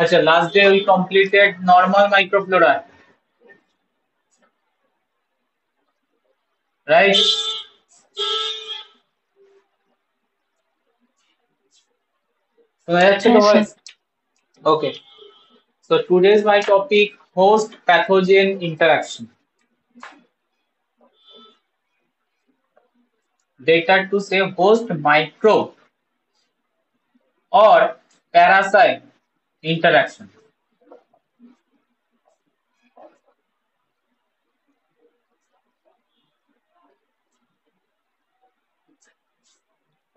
Acha, last day we completed normal microflora, right? শোনা যাচ্ছে তো হ্যাঁ sir. voice? Okay. So today's my topic host pathogen interaction. Data to say host microbe or parasite interaction.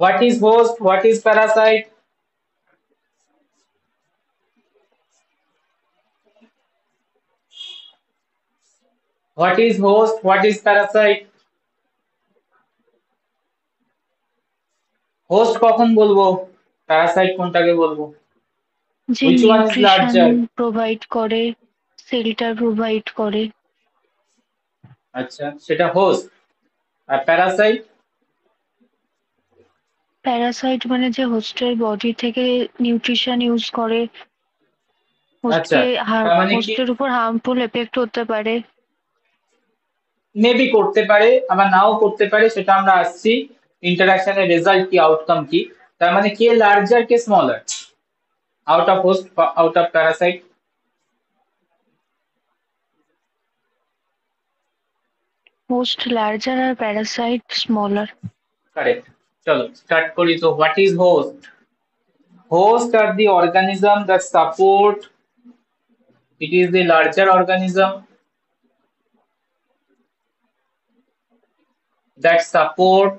What is host? What is parasite? What is host? What is parasite? Host কখন বলবো? Parasite কোনটাকে বলবো? যে Which one is nutrition larger? Provide করে, shelter provide করে। আচ্ছা, সেটা host. আর Parasite? Parasite মানে যে হোস্টের বডি থেকে নিউট্রিশন ইউজ করে, আচ্ছা, হোস্টকে তার মানে কি হোস্টের উপর হার্মফুল এফেক্ট হতে পারে। মেবি করতে পারে আবার নাও করতে পারে, সেটা আমরা আসছি ইন্টারাকশনের রেজাল্ট কি, আউটকাম কি। তার মানে কে লার্জার কে smaller out of host out of parasite? Host larger আর প্যারাসাইট স্মলার। কারেক্ট। চলো স্টার্ট করি। তো what is host? Hosts are the organism that support. It is the larger organism that support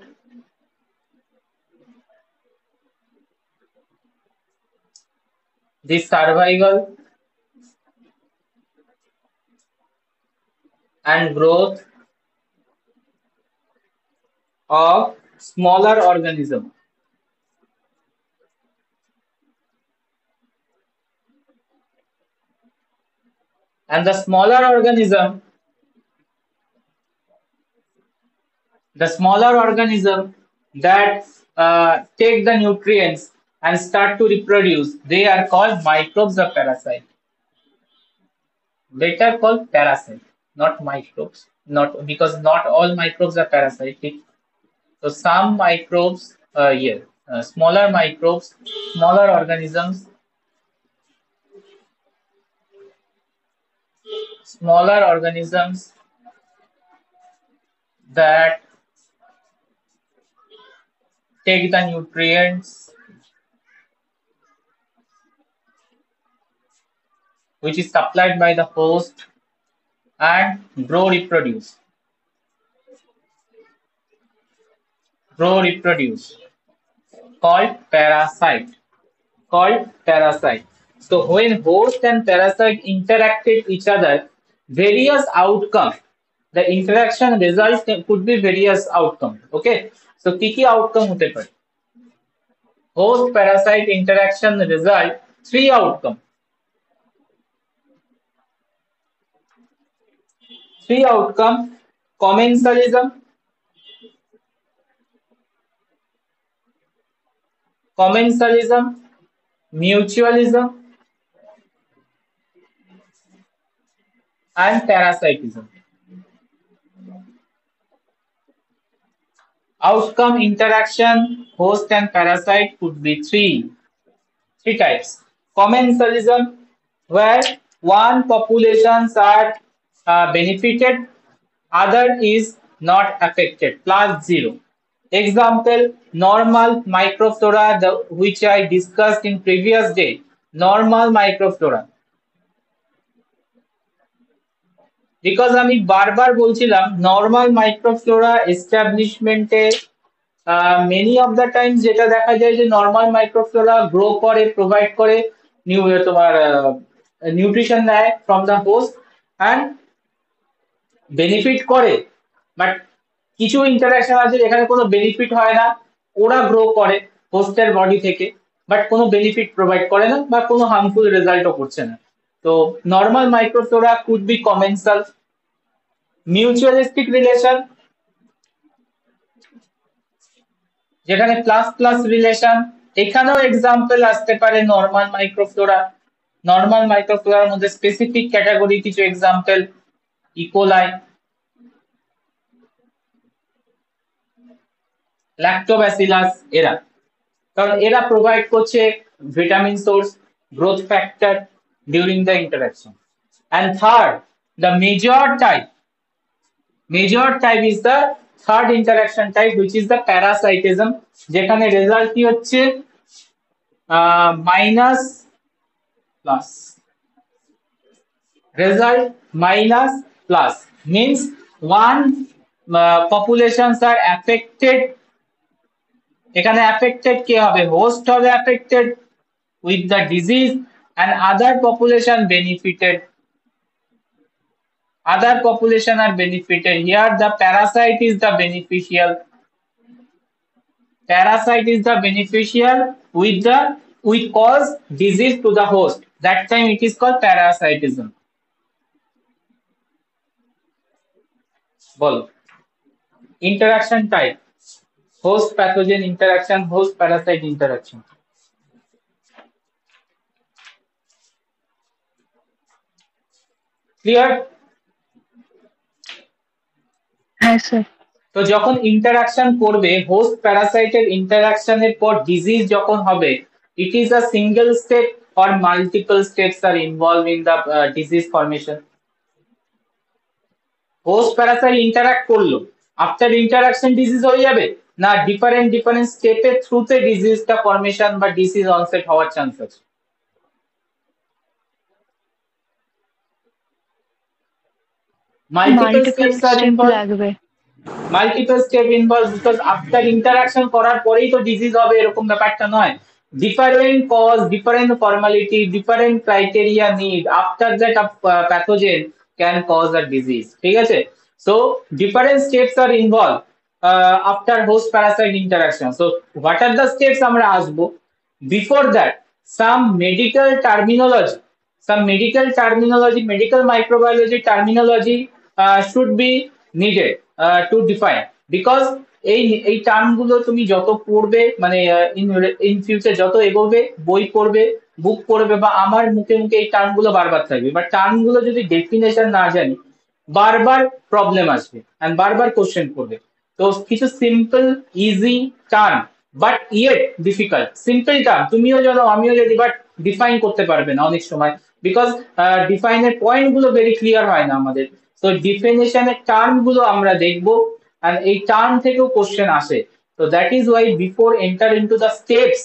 the survival and growth of smaller organism. And the smaller organism that take the nutrients and start to reproduce, they are called microbes or parasite. Better called parasite, not microbes. Not because not all microbes are parasitic. So some microbes, smaller microbes, smaller organisms that take the nutrients which is supplied by the host and grow reproduce, called parasite. So when host and parasite interact with each other, various outcome, the interaction result could be various outcome. Okay, so kiki outcome hote pare? Host parasite interaction result three outcome. Three outcome: commensalism, mutualism, and parasitism. Outcome interaction, host and parasite could be three types. Commensalism, where one populations are benefited, other is not affected, plus zero. Example, normal microflora, which I discussed in previous day. Normal microflora. Because আমি বারবার বলছিলাম normal microflora এস্টাবলিশমেন্টে many of the time যেটা দেখা যায় যে normal microflora grow করে, provide করে, তোমার নিউট্রিশন নেয় from the host and benefit করে। বাট কিছু ইন্টারাকশন আছে যেখানে কোনো বেনিফিট হয় না, ওরা গ্রো করে হোস্টের বডি থেকে, বাট কোনো বেনিফিট প্রোভাইড করে না বা কোনো হার্মফুল রেজাল্টও করছে না। তো normal microflora could be commensal. Mutualistic relation, যেখানে প্লাস প্লাস রিলেশন, এখানেও এক্সাম্পল আসতে পারে নর্মাল মাইক্রোফ্লোরা। নর্মাল মাইক্রোফ্লোরার মধ্যে স্পেসিফিক ক্যাটাগরি কিছু এক্সাম্পল, ইকোলাই, ল্যাক্টোব্যাসিলাস, এরা, কারণ এরা প্রোভাইড করছে vitamin source, growth factor during the interaction. And third, the major type is the third interaction type, which is the parasitism, যেখানে result কি হচ্ছে minus plus, result minus plus means one populations are affected, এখানে affected কে হবে, host হবে affected with the disease and other population benefited, other population are benefited. Here the parasite is the beneficial, parasite is the beneficial with the with cause disease to the host, that time it is called parasitism. বলো interaction type, host pathogen interaction, host parasite interaction. Clear? হ্যাঁ sir. তো যখন interaction করবে, host প্যারাসাইটের ইন্টারাকশনের পর disease যখন হবে, it is a single step or multiple steps are involved in the disease formation. Host parasite interact করলো, after interaction disease হয়ে যাবে না, ডিফারেন্ট স্টেপের থ্রুতে ডিজিজটা ফরমেশন বা ডিজিজ অনসেট হওয়ার চান্স আছে। মাল্টিপল স্টেপস আর ইনভলভ, লাগবে। Multiple step involve, because after interaction করার পরেই তো ডিজিজ হবে এরকম ব্যাপারটা নয়। Different cause, different formality, different criteria need after that pathogen can cause a disease, ঠিক আছে? So different steps are involve after host parasite interaction. So what are the steps আমরা আসবো। Before that some medical terminology, some medical microbiology terminology should be needed to define, because এই term গুলো তুমি যত পড়বে, মানে ইন ফিউচার যত এগোবে, বই পড়বে, বুক পড়বে, বা আমার মুখে মুখে এই টার্ম গুলো বারবার থাকবে, বাট টার্ম গুলো যদি ডেফিনেশন না জানি, বারবার প্রবলেম আসবে এন্ড বারবার কোশ্চেন করবে। তো কিছু simple easy term, but yet difficult, simple term তুমিও জানো আমিও জানি, বাট ডিফাইন করতে পারবে না অনেক সময়, বিকজ ডিফাইনের পয়েন্ট গুলো ভেরি ক্লিয়ার হয় না আমাদের। তো ডিফিনেশনের টার্ম গুলো আমরা দেখবো, and এই টার্ম থেকেও কোশ্চেন আসে। তো that is Y before enter into the steps,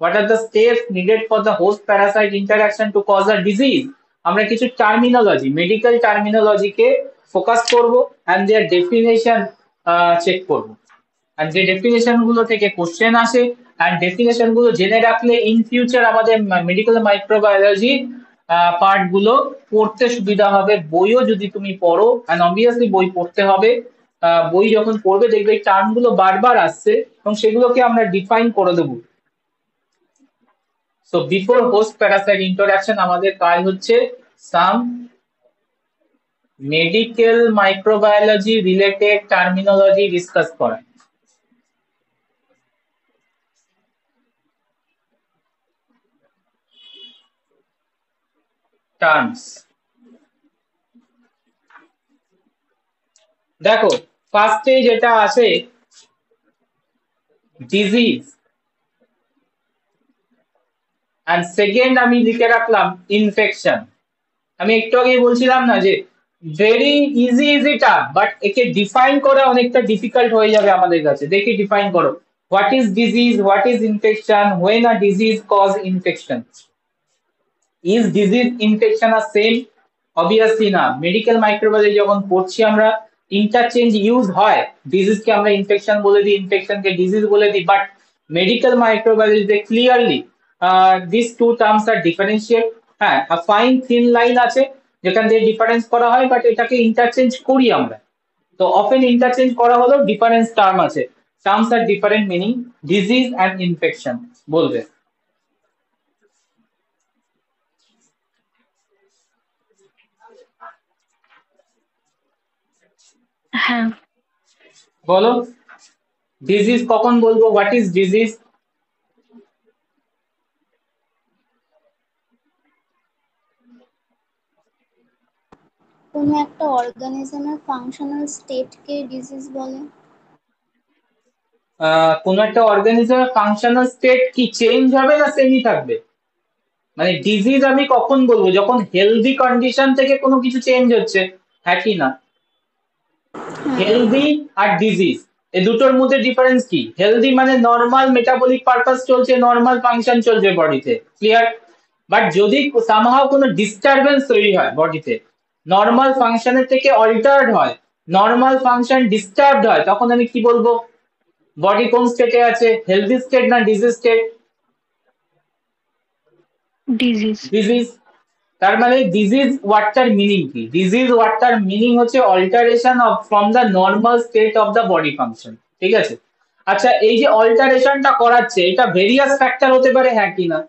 what are the steps needed for the host parasite interaction to cause a disease, আমরা কিছু টার্মিনোলজি, মেডিকেল টার্মিনোলজি কে ফোকাস করব and their definition চেক করব, আর যে definition গুলো থেকে question আসে, আর definition গুলো জেনে রাখলে ইন ফিউচার আমাদের মেডিকেল মাইক্রোবায়োলজি পার্ট গুলো পড়তে সুবিধা হবে। বইও যদি তুমি পড়ো, এন্ড অবভিয়াসলি বই পড়তে হবে, বই যখন পড়বে দেখবে এই টার্ম গুলো বারবার আসছে এবং সেগুলোকে আমরা ডিফাইন করে দেবো। So before host parasite interaction আমাদের কাজ হচ্ছে some medical microbiology related terminology discuss করা। টার্মস দেখো, ফার্স্টে যেটা আসে ডিজিজ, আর সেকেন্ড আমি লিখে রাখলাম ইনফেকশন। আমি একটু আগে বলছিলাম না যে ভেরি ইজি টার্ম, বাট একে ডিফাইন করা অনেকটা ডিফিকাল্ট হয়ে যাবে আমাদের কাছে। দেখি ডিফাইন করো, what is disease, what is infection, when a disease cause infection. Is disease infection are same? Obviously না। মেডিকেল মাইক্রোবায়োলজি যখন পড়ছি আমরা, ইন্টারচেঞ্জ ইউজ হয়, ডিজিজকে আমরা ইনফেকশন বলে দিই, ইনফেকশনকে ডিজিজ বলে দিই, বাট মেডিকেল মাইক্রোবায়োলজিতে clearly this two terms are differentiate. হ্যাঁ, ফাইন থিন লাইন আছে যেখান দিয়ে ডিফারেন্স করা হয়, বাট এটাকে ইন্টারচেঞ্জ করি আমরা। তো অফেন ইন্টারচেঞ্জ করা হলো, ডিফারেন্স টার্ম আছে, terms are different meaning, disease and infection বলবে। হ্যাঁ বলো ডিজিজ কখন বলবো, হোয়াট ইজ ডিজিজ? কোনো একটা অর্গানিজমের ফাংশনাল স্টেটকে ডিজিজ বলে। কোনো একটা অর্গানিজমের ফাংশনাল স্টেট কি চেঞ্জ হবে না সেমই থাকবে? মানে ডিজিজ আমি কখন বলবো, যখন হেলদি কন্ডিশন থেকে কোনো কিছু চেঞ্জ হচ্ছে, হ্যাঁ কি না? হ্যাঁ। হেলদি আর ডিজিজ এই দুটোর মধ্যে ডিফারেন্স কি? হেলদি মানে নর্মাল মেটাবলিক পারপাস চলছে, নর্মাল ফাংশন চলছে বডিতে, ক্লিয়ার? বাট যদি সামহাও কোনো ডিস্টারবেন্স তৈরি হয় বডিতে, নর্মাল ফাংশনের থেকে অল্টার্ড হয়, নর্মাল ফাংশন ডিস্টার্বড হয়, তখন আমি কি বলবো? বডি কোন স্টেটে আছে, হেলদি স্টেট না ডিজিজ স্টেট? ডিজিজ। ডিজিজ। তার মানে ডিজিজ ওয়ার্ডটার মিনিং কি? ডিজিজ ওয়ার্ডটার মিনিং হচ্ছে alteration of from the normal state of the body function, ঠিক আছে? আচ্ছা, এই যে অল্টারেশনটা করাচ্ছে, এটা ভেরিয়াস ফ্যাক্টর হতে পারে, হ্যাঁ কি না?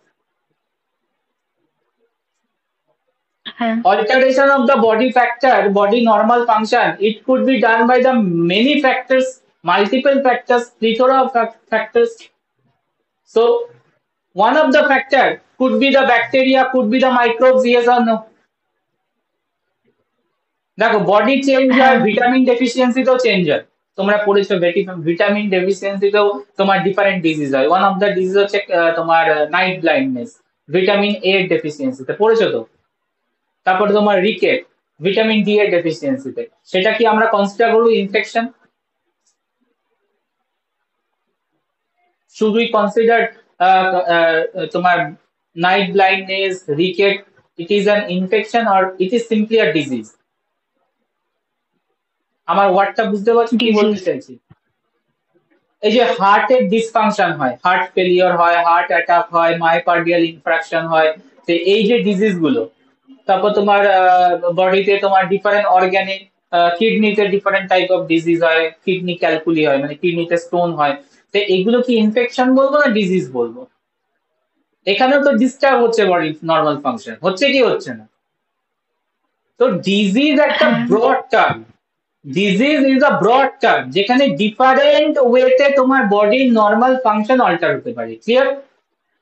হ্যাঁ। Alteration of the body factor, body normal function, it could be done by the many factors, multiple factors, plethora of factors. So, one of the factor could be the bacteria, could be the microbes, yes or no? দেখো body change হয়, হ্যাঁ। Vitamin ডেফিসিয়েন্সিতেও change হয়। তোমরা পড়েছো vitamin ডেফিসিয়েন্সিতেও তোমার different disease হয়। One of the disease হচ্ছে তোমার নাইট ব্লাইন্ডনেস, ভিটামিন এ ডেফিসিয়েন্সিতে পড়েছো তো? তারপরে তোমার রিকেট, ভিটামিন ডি এর ডেফিসিয়েন্সিতে, সেটা কি আমরা কনসিডার করবো ইনফেকশন? শুড উই কনসিডার তোমার night blindness, rickets, it is an infection or it is simply a disease? আমার ওয়ার্ডটা বুঝতে পারছো কি বলতে ডিজিজ। চাইছি? এই যে হার্টের ডিসফাংশন হয়, হার্ট ফেলিওর হয়, হার্ট অ্যাটাক হয়, মায়োকার্ডিয়াল ইনফ্রাকশন হয়, তো এই যে ডিজিজ গুলো, তারপর তোমার বডিতে তোমার ডিফারেন্ট অর্গানে, কিডনিতে ডিফারেন্ট টাইপ অফ ডিজিজ হয়, কিডনি ক্যালকুলি হয়, মানে কিডনিতে স্টোন হয়, তো এগুলো কি ইনফেকশন বলবো না ডিজিজ বলবো? এখানেও তো ডিস্টার্ব হচ্ছে বডি নর্মাল ফাংশন, হচ্ছে কি হচ্ছে না? তো ডিজিজ একটা হ্যাঁ। Broad term, disease is a broad term যেখানে ডিফারেন্ট ওয়েতে তোমার বডির নর্মাল ফাংশন অল্টার হতে পারে, ক্লিয়ার?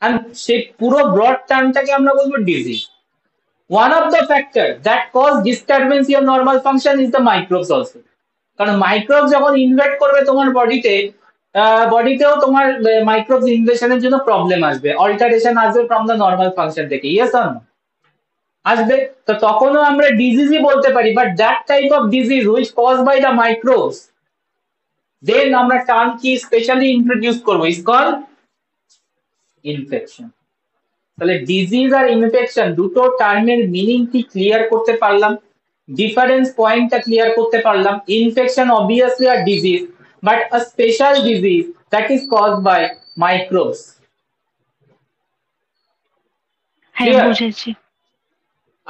এন্ড সেই পুরো ব্রড টার্মটাকে আমরা বলবো disease. One of the factor that cause disturbance in your normal function is the microbes also. কারণ মাইক্রোবস যখন ইনভেট করবে তোমার বডিতে, বডিতেও তোমার মাইক্রোবস ইনভেশনের জন্য প্রবলেম আসবে, অল্টারেশন আসবে ফ্রম দ্য নর্মাল ফাংশন থেকে, ইয়েস অর নো? আসবে। তো তখনও আমরা ডিজিজই বলতে পারি, but that type of disease which cause by the microbes, then আমরা টার্ম কি স্পেশালি ইন্ট্রোডিউস করবো, ইজ কল ইনফেকশন। তাহলে ডিজিজ আর ইনফেকশন দুটো টার্মের মিনিং কি ক্লিয়ার করতে পারলাম, ডিফারেন্স পয়েন্টটা ক্লিয়ার করতে পারলাম। ইনফেকশন অবভিয়াসলি আর disease, but a special disease that is caused by microbes, হ্যাঁ, ক্লিয়ার? বুঝেছি।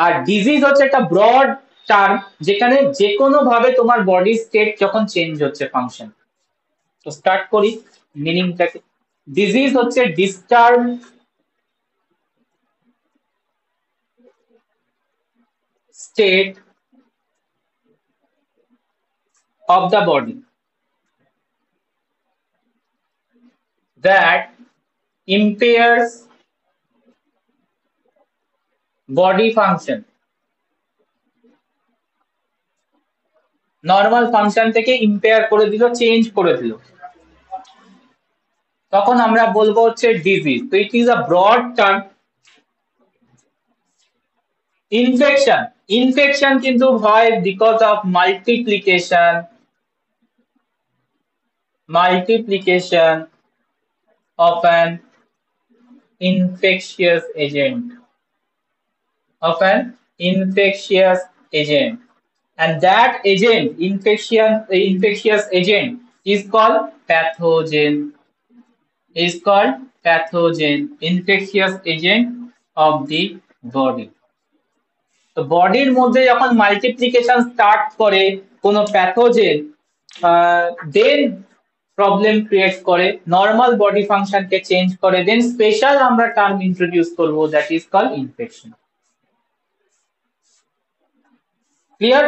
আর ডিজিজ হচ্ছে একটা ব্রড টার্ম যেখানে যে কোনো ভাবে তোমার বডি স্টেট যখন চেঞ্জ হচ্ছে ফাংশন। তো স্টার্ট করি মিনিংটাকে। ডিজিজ হচ্ছে disturb state of the body that impairs body function, normal function থেকে ইম্পেয়ার করে দিল, চেঞ্জ করে দিল, তখন আমরা বলবো হচ্ছে ডিজিজ। তো it is a broad term. Infection, infection কিন্তু হয় because of multiplication of an infectious agent, of an infectious agent, and that agent, infectious agent is called pathogen, is called pathogen, infectious agent of the body. তো বডির মধ্যে যখন multiplication start করে কোনো pathogen, দেন problem create করে, normal body ফাংশনকে change করে, দেন special আমরা টার্ম ইন্ট্রোডিউস করব, that is call infection, clear?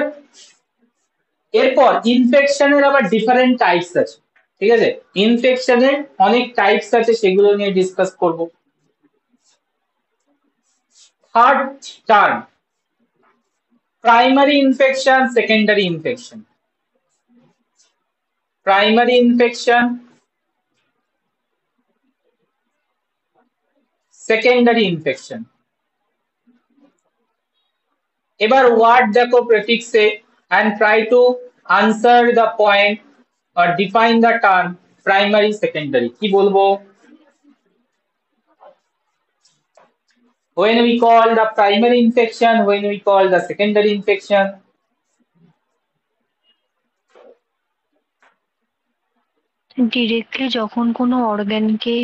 এরপর ইনফেকশনের আবার ডিফারেন্ট টাইপস আছে, ঠিক আছে? ইনফেকশনের অনেক টাইপস আছে, সেগুলো নিয়ে ডিসকাস করব। Third term, primary infection, secondary infection. Primary infection, secondary infection. এবার ওয়ার্ড দেখো প্রেফিক্সে and try to answer the point or define the term primary secondary. কি বলবো? When we call the primary infection, when we call the secondary infection. Directly যখন কোনো অর্গানকে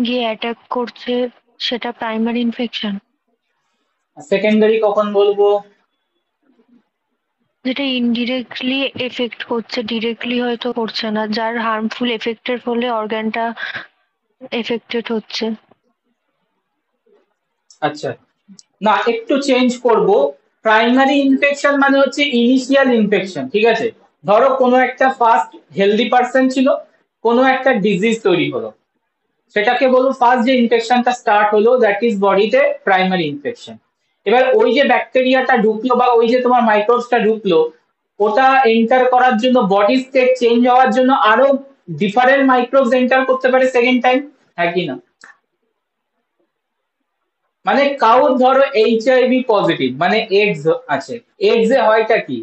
গিয়ে attack করছে সেটা primary infection. Secondary কখন বলবো? যেটা ইনডিরেক্টলি এফেক্ট করছে, ডিরেক্টলি হয়তো করছে না, যার হার্মফুল এফেক্টের ফলে অর্গানটা এফেক্টেড হচ্ছে। আচ্ছা, না একটু চেঞ্জ করব। প্রাইমারি ইনফেকশন মানে হচ্ছে ইনিশিয়াল ইনফেকশন, ঠিক আছে? ধরো কোনো একটা ফার্স্ট হেলদি পারসন ছিল, কোনো একটা ডিজিজ তৈরি হলো, সেটাকে বলবো ফার্স্ট যে ইনফেকশনটা স্টার্ট হলো দ্যাট ইজ বডিতে প্রাইমারি ইনফেকশন। এবার ওই যে ব্যাকটেরিয়াটা ঢুকলো বা ওই যে তোমার মাইক্রোবসটা ঢুকলো, ওটা এন্টার করার জন্য বডি স্টেট চেঞ্জ হওয়ার জন্য আরো ডিফারেন্ট মাইক্রোবস এন্টার করতে পারে সেকেন্ড টাইম, হ্যাঁ কি না? মানে কাউর ধরো এইচআইভি পজিটিভ মানে এডস আছে, এডস এ হয়টা কি?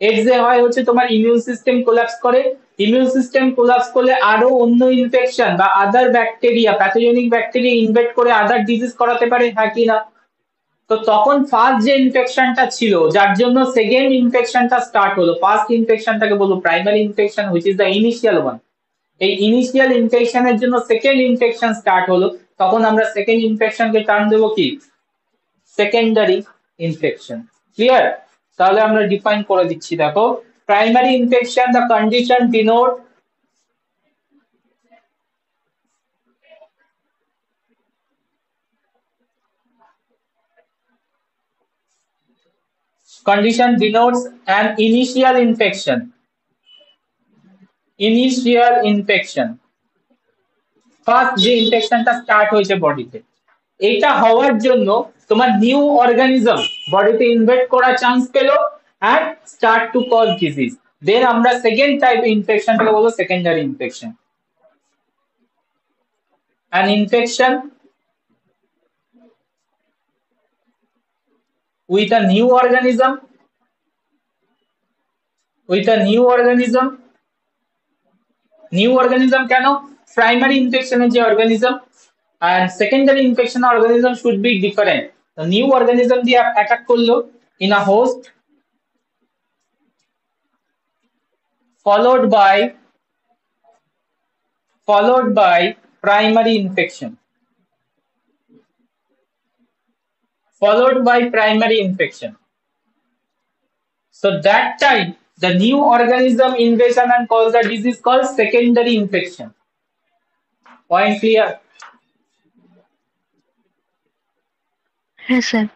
এডস এ হয় হচ্ছে তোমার ইমিউন সিস্টেম কোলাপস করে, ইমিউন সিস্টেম কোলাপস করলে আরো অন্য ইনফেকশন বা আদার ব্যাকটেরিয়া প্যাথোজেনিক ব্যাকটেরিয়া ইনভেট করে আদার ডিজিজ করাতে পারে, হ্যাঁ কি না? তো তখন ফার্স্ট যে ইনফেকশনটা ছিল যার জন্য সেকেন্ড ইনফেকশনটা স্টার্ট হলো, ফার্স্ট ইনফেকশনটাকে বলবো primary infection which is the initial one. এই ইনিশিয়াল ইনফেকশনের জন্য সেকেন্ড ইনফেকশন স্টার্ট হলো, তখন আমরা সেকেন্ড ইনফেকশনকে টার্ম দেবো কি? Secondary infection. ক্লিয়ার? তাহলে আমরা ডিফাইন করে দিচ্ছি, দেখো primary infection the condition denote condition denotes an initial infection. Initial infection first যে ইনফেকশনটা স্টার্ট হয়েছে বডিতে, এটা হওয়ার জন্য তোমার নিউ অর্গানিজম বডিতে ইনভেট করার চান্স পেলো and start to cause disease. দেন আমরা সেকেন্ড টাইপ ইনফেকশনটাকে বলবো secondary infection. an infection with a new organism, with a new organism, new organism কেন? প্রাইমারি ইনফেকশনের যে organism and secondary infection organism should be different. The new organism দিয়ে attack করলো in a host followed by primary infection, followed by primary infection. So that time the new organism invasion and cause the disease called secondary infection. Point clear? হ্যাঁ sir.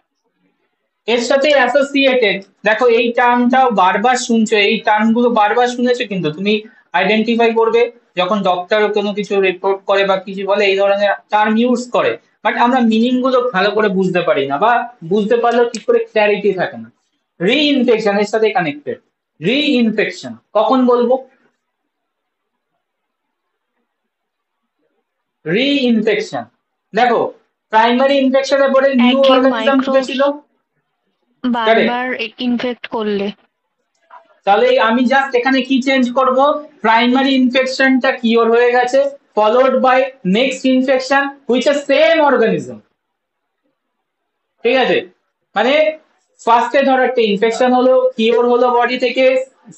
এর সাথে associated, দেখো এই টার্মটাও বারবার শুনছো, এই টার্মগুলো বারবার শুনেছো, কিন্তু তুমি আইডেন্টিফাই করবে যখন ডক্টর কোনো কিছু রিপোর্ট করে বা কিছু বলে এই ধরনের টার্ম ইউজ করে, বাট আমরা মিনিং গুলো ভালো করে বুঝতে পারি না বা বুঝতে পারলেও ঠিক করে ক্ল্যারিটি থাকে না। রি ইনফেকশন এর সাথে কানেক্টেড। রি ইনফেকশন কখন বলবো? রি ইনফেকশন দেখো প্রাইমারি ইনফেকশনের পরে নিউ একই অর্গানিজম microbes ঢুকেছিল, বারবার ইনফেক্ট করলে। তাহলে আমি জাস্ট এখানে কি চেঞ্জ করব? প্রাইমারি ইনফেকশনটা কিওর হয়ে গেছে, followed by next infection which a same organism. ঠিক আছে, মানে ফার্স্টে ধরো একটা ইনফেকশন হলো, কিওর হলো বডি থেকে,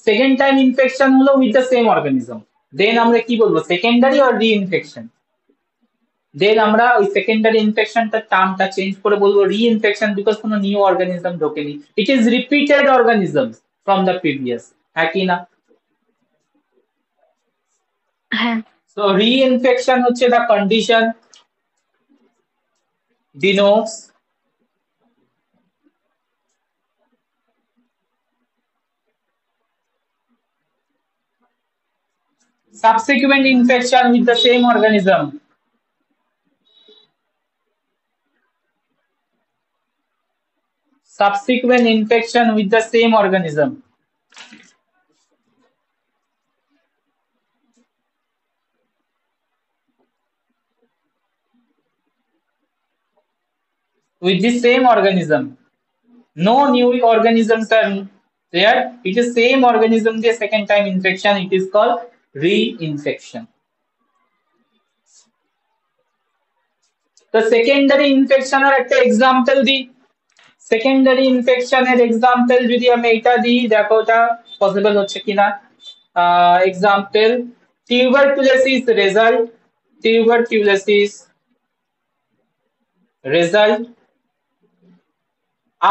সেকেন্ড টাইম ইনফেকশন হলো উইথ দ্য সেম অর্গানিজম, দেন আমরা কি বলবো? সেকেন্ডারি অর রি ইনফেকশন। দেন আমরা ওই সেকেন্ডারি ইনফেকশনটার টার্মটা চেঞ্জ করে বলবো রি ইনফেকশন, বিকজ কোনো নিউ অর্গানিজম ঢোকেনি, it is repeated organism from the previous, হ্যাঁ কি না? হ্যাঁ। So reinfection হচ্ছে the condition denotes subsequent infection with the same organism. subsequent infection with the same organism. With the same organism. No new organisms are there. It is same organism, the second time infection. It is called reinfection. The secondary infection আর একটা example দিই। Secondary ইনফেকশনের example যদি আমি এটা দিই, দেখো ওটা possible হচ্ছে কিনা। Example tuberculosis result, tuberculosis result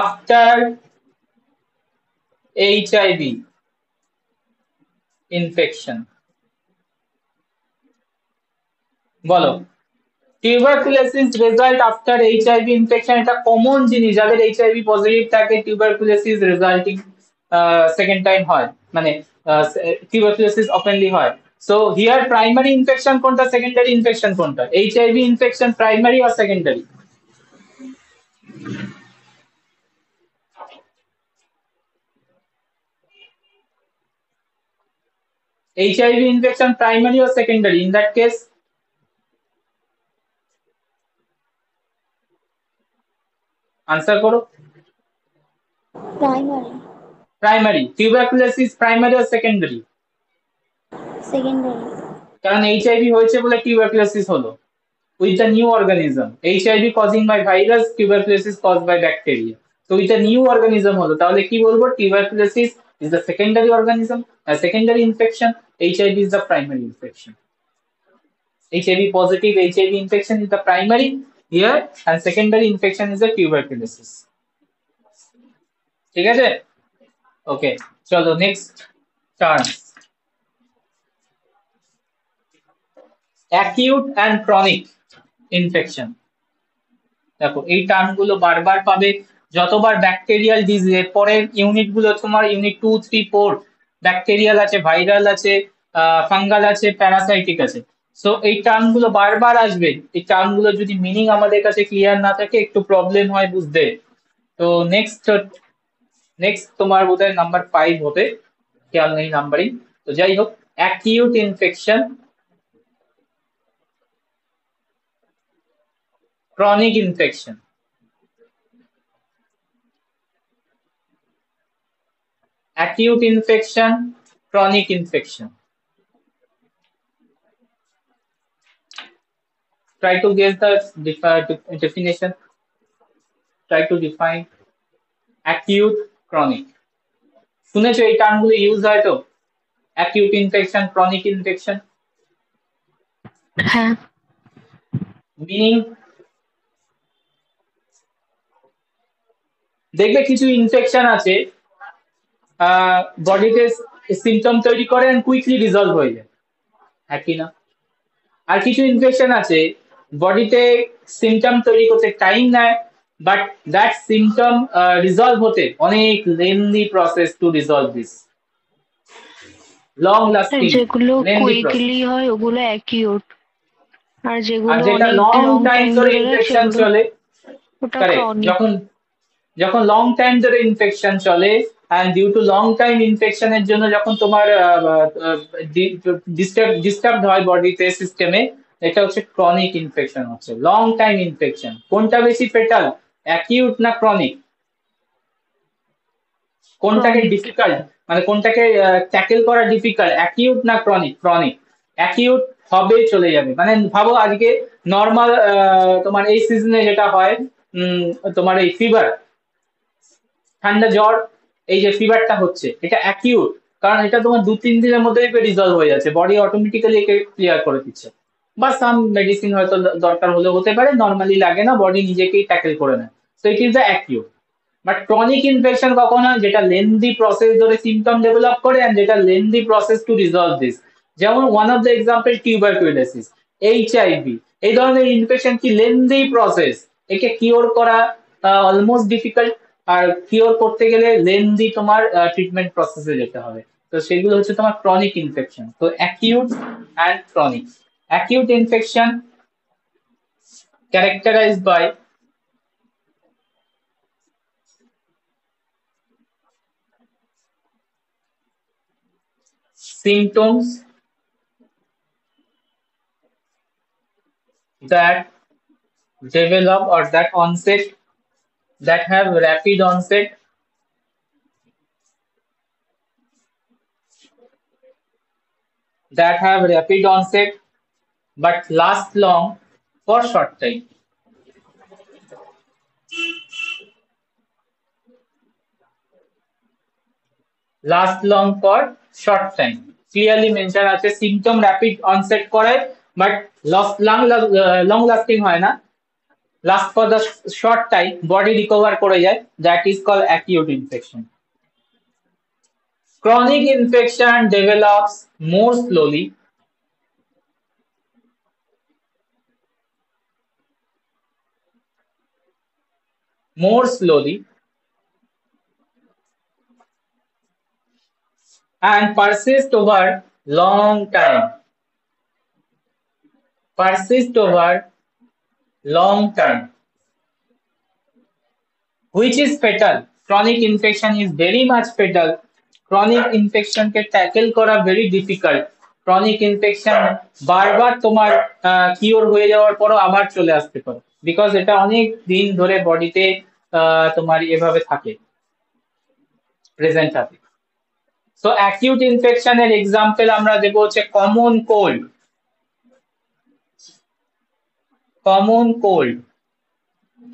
after HIV infection. বলো, tuberculosis result after HIV infection, এটা কমন জিনিস। যাদের HIV পজিটিভ থাকে টিউবারকুলোসিস রেজাল্টিং সেকেন্ড টাইম হয়, মানে টিউবারকুলোসিস ওপেনলি হয়। সো হিয়ার প্রাইমারি ইনফেকশন কোনটা, সেকেন্ডারি ইনফেকশন কোনটা? HIV ইনফেকশন প্রাইমারি আর secondary? HIV infection primary or secondary in that case? Answer করো। Primary. Primary. Tuberculosis primary or secondary? Secondary. কারণ HIV হয়েছে বলে tuberculosis হলো। With the new organism, HIV causing by virus, tuberculosis caused by bacteria. So with a new organism হলো, তাহলে কি বলবো? Tuberculosis is the secondary organism, a secondary infection. HIV is the primary infection. HIV positive HIV infection is the primary here, and secondary infection is the tuberculosis. ঠিক আছে? ওকে, চলো next term, acute and chronic infection. দেখো এই টার্মগুলো বারবার পাবে যতবার bacterial disease. পরের unit গুলো তোমার ইউনিট 2, 3, 4 ব্যাকটেরিয়াল আছে, ভাইরাল আছে, ফাঙ্গাল আছে, প্যারাসাইটিক আছে। সো এই টার্মগুলো বারবার আসবে। এই টার্মগুলো যদি মিনিং আমাদের কাছে ক্লিয়ার না থাকে একটু প্রবলেম হয় বুঝতে। তো নেক্সট তোমার বোধহয় নাম্বার 5 হবে, খেয়াল নেই নাম্বারিং। তো যাই হোক, acute infection, chronic infection. Acute infection, chronic infection. Try to guess the definition. Try to define acute, chronic. শুনেছো এই টার্মগুলো ইউজ হয় তো? acute infection, chronic infection. হ্যাঁ। Meaning, দেখবে কিছু ইনফেকশন আছে বডিতে সিমটম তৈরি করে এন্ড কুইকলি রিজলভ হয়ে যায়, হ্যাঁ কি না? আর কিছু ইনফেকশন আছে বডিতে সিমটম তৈরি করতে টাইম নেয়, বাট দ্যাট সিমটম রিজলভ হতে অনেক lengthy process to resolve this, long lasting. যেগুলো কুইকলি হয় ওগুলো অ্যাকিউট, আর যেগুলো যেটা লং টাইম ধরে ইনফেকশন চলে, ওটা কারেক্ট, ক্রনিক। যখন লং টাইম ধরে ইনফেকশন চলে and due to long time infection এর জন্য যখন তোমার ডিস্টার্ব হয় বডিতে সিস্টেমে, এটা হচ্ছে ক্রনিক ইনফেকশন, হচ্ছে লং টাইম ইনফেকশন। কোনটা বেশি ফেটাল, অ্যাকিউট না ক্রনিক? কোনটাকে ডিফিকাল্ট, মানে কোনটাকে ট্যাকেল করা ডিফিকাল্ট, অ্যাকিউট না ক্রনিক? ক্রনিক। অ্যাকিউট হবে চলে যাবে, মানে ভাবো আজকে নর্মাল তোমার এই সিজনে যেটা হয় তোমার এই ফিভার, ঠান্ডা জ্বর, এই যে ফিভারটা হচ্ছে এটা অ্যাকিউট, কারণ এটা তোমার 2-3 দিনের মধ্যে রিজলভ হয়ে যাচ্ছে, বডি অটোমেটিক্যালি একে ক্লিয়ার করে দিচ্ছে, বা সাম মেডিসিন হয়তো দরকার হলে হতে পারে, নর্মালি লাগে না, বডি নিজেকেই ট্যাকেল করে নেয়। So it is the acute. But chronic infection কখন হয়, যেটা লেন্দি প্রসেস ধরে সিমটম ডেভেলপ করে এন্ড যেটা lengthy process to resolve this. যেমন one of the example tuberculosis, HIV, এই ধরনের ইনফেকশন কি লেন্দি প্রসেস, একে কিওর করা অলমোস্ট ডিফিকাল্ট, আর কিওর করতে গেলে লেন্দি তোমার ট্রিটমেন্ট প্রসেসে যেতে হবে। তো সেগুলো হচ্ছে তোমার ক্রনিক ইনফেকশন। তো acute and chronic. Acute infection characterized by symptoms that develop or that onset, that have rapid onset, but last long for short time. Last long for short time. Clearly mention আছে symptom rapid onset করে but long lasting হয় না, last for the short time, body recover করে যায়, that is called acute infection. Chronic infection develops more slowly, and persist over long time. Which is fatal. Chronic infection is very much fatal. Chronic infection के tackle করা very difficult. Chronic infection বারবার তোমার cure হয়ে যাওয়ার পরও আবার চলে আসতে পারে, বিকজ এটা অনেক দিন ধরে বডিতে তোমার এভাবে থাকে, প্রেজেন্ট থাকে। সো অ্যাকিউট ইনফেকশনের এক্সাম্পল আমরা দেব হচ্ছে common cold.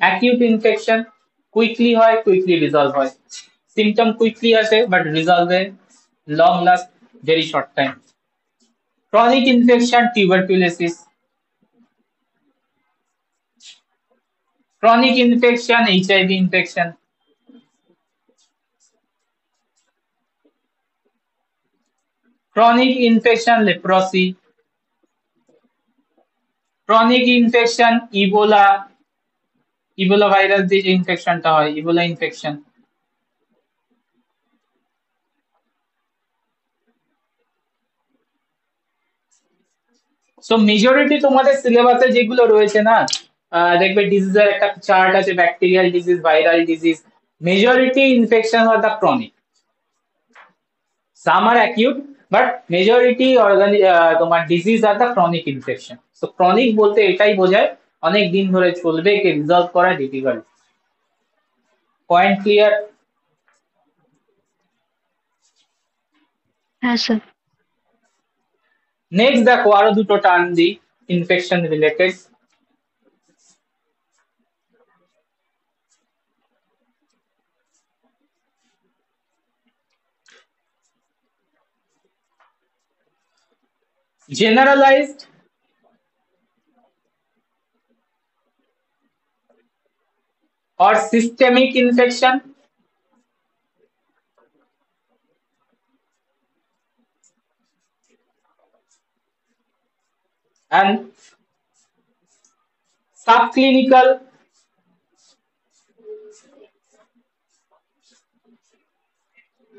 Acute infection quickly হয়, কুইকলি রিজলভ হয়, সিমটম কুইকলি আসে বাট রিজলভে long last very short time. Chronic infection tuberculosis, chronic infection HIV infection, chronic infection leprosy, chronic infection Ebola virus দিয়ে যে ইনফেকশনটা হয়, ইবোলা ইনফেকশন। সো মেজরিটি তোমাদের সিলেবাসে যেগুলো রয়েছে না, দেখবে ডিজিজের একটা চার্ট আছে, bacterial disease, viral disease, majority infection are the chronic, some are acute but majority তোমার disease are the chronic infection. So chronic বলতে এটাই বোঝায় অনেক দিন ধরে চলবে, একে রিজলভ করা ডিফিকাল্ট। Point clear? হ্যাঁ স্যার। নেক্সট দেখো আরো দুটো টার্ম দিই infection related. generalized or systemic infection, and subclinical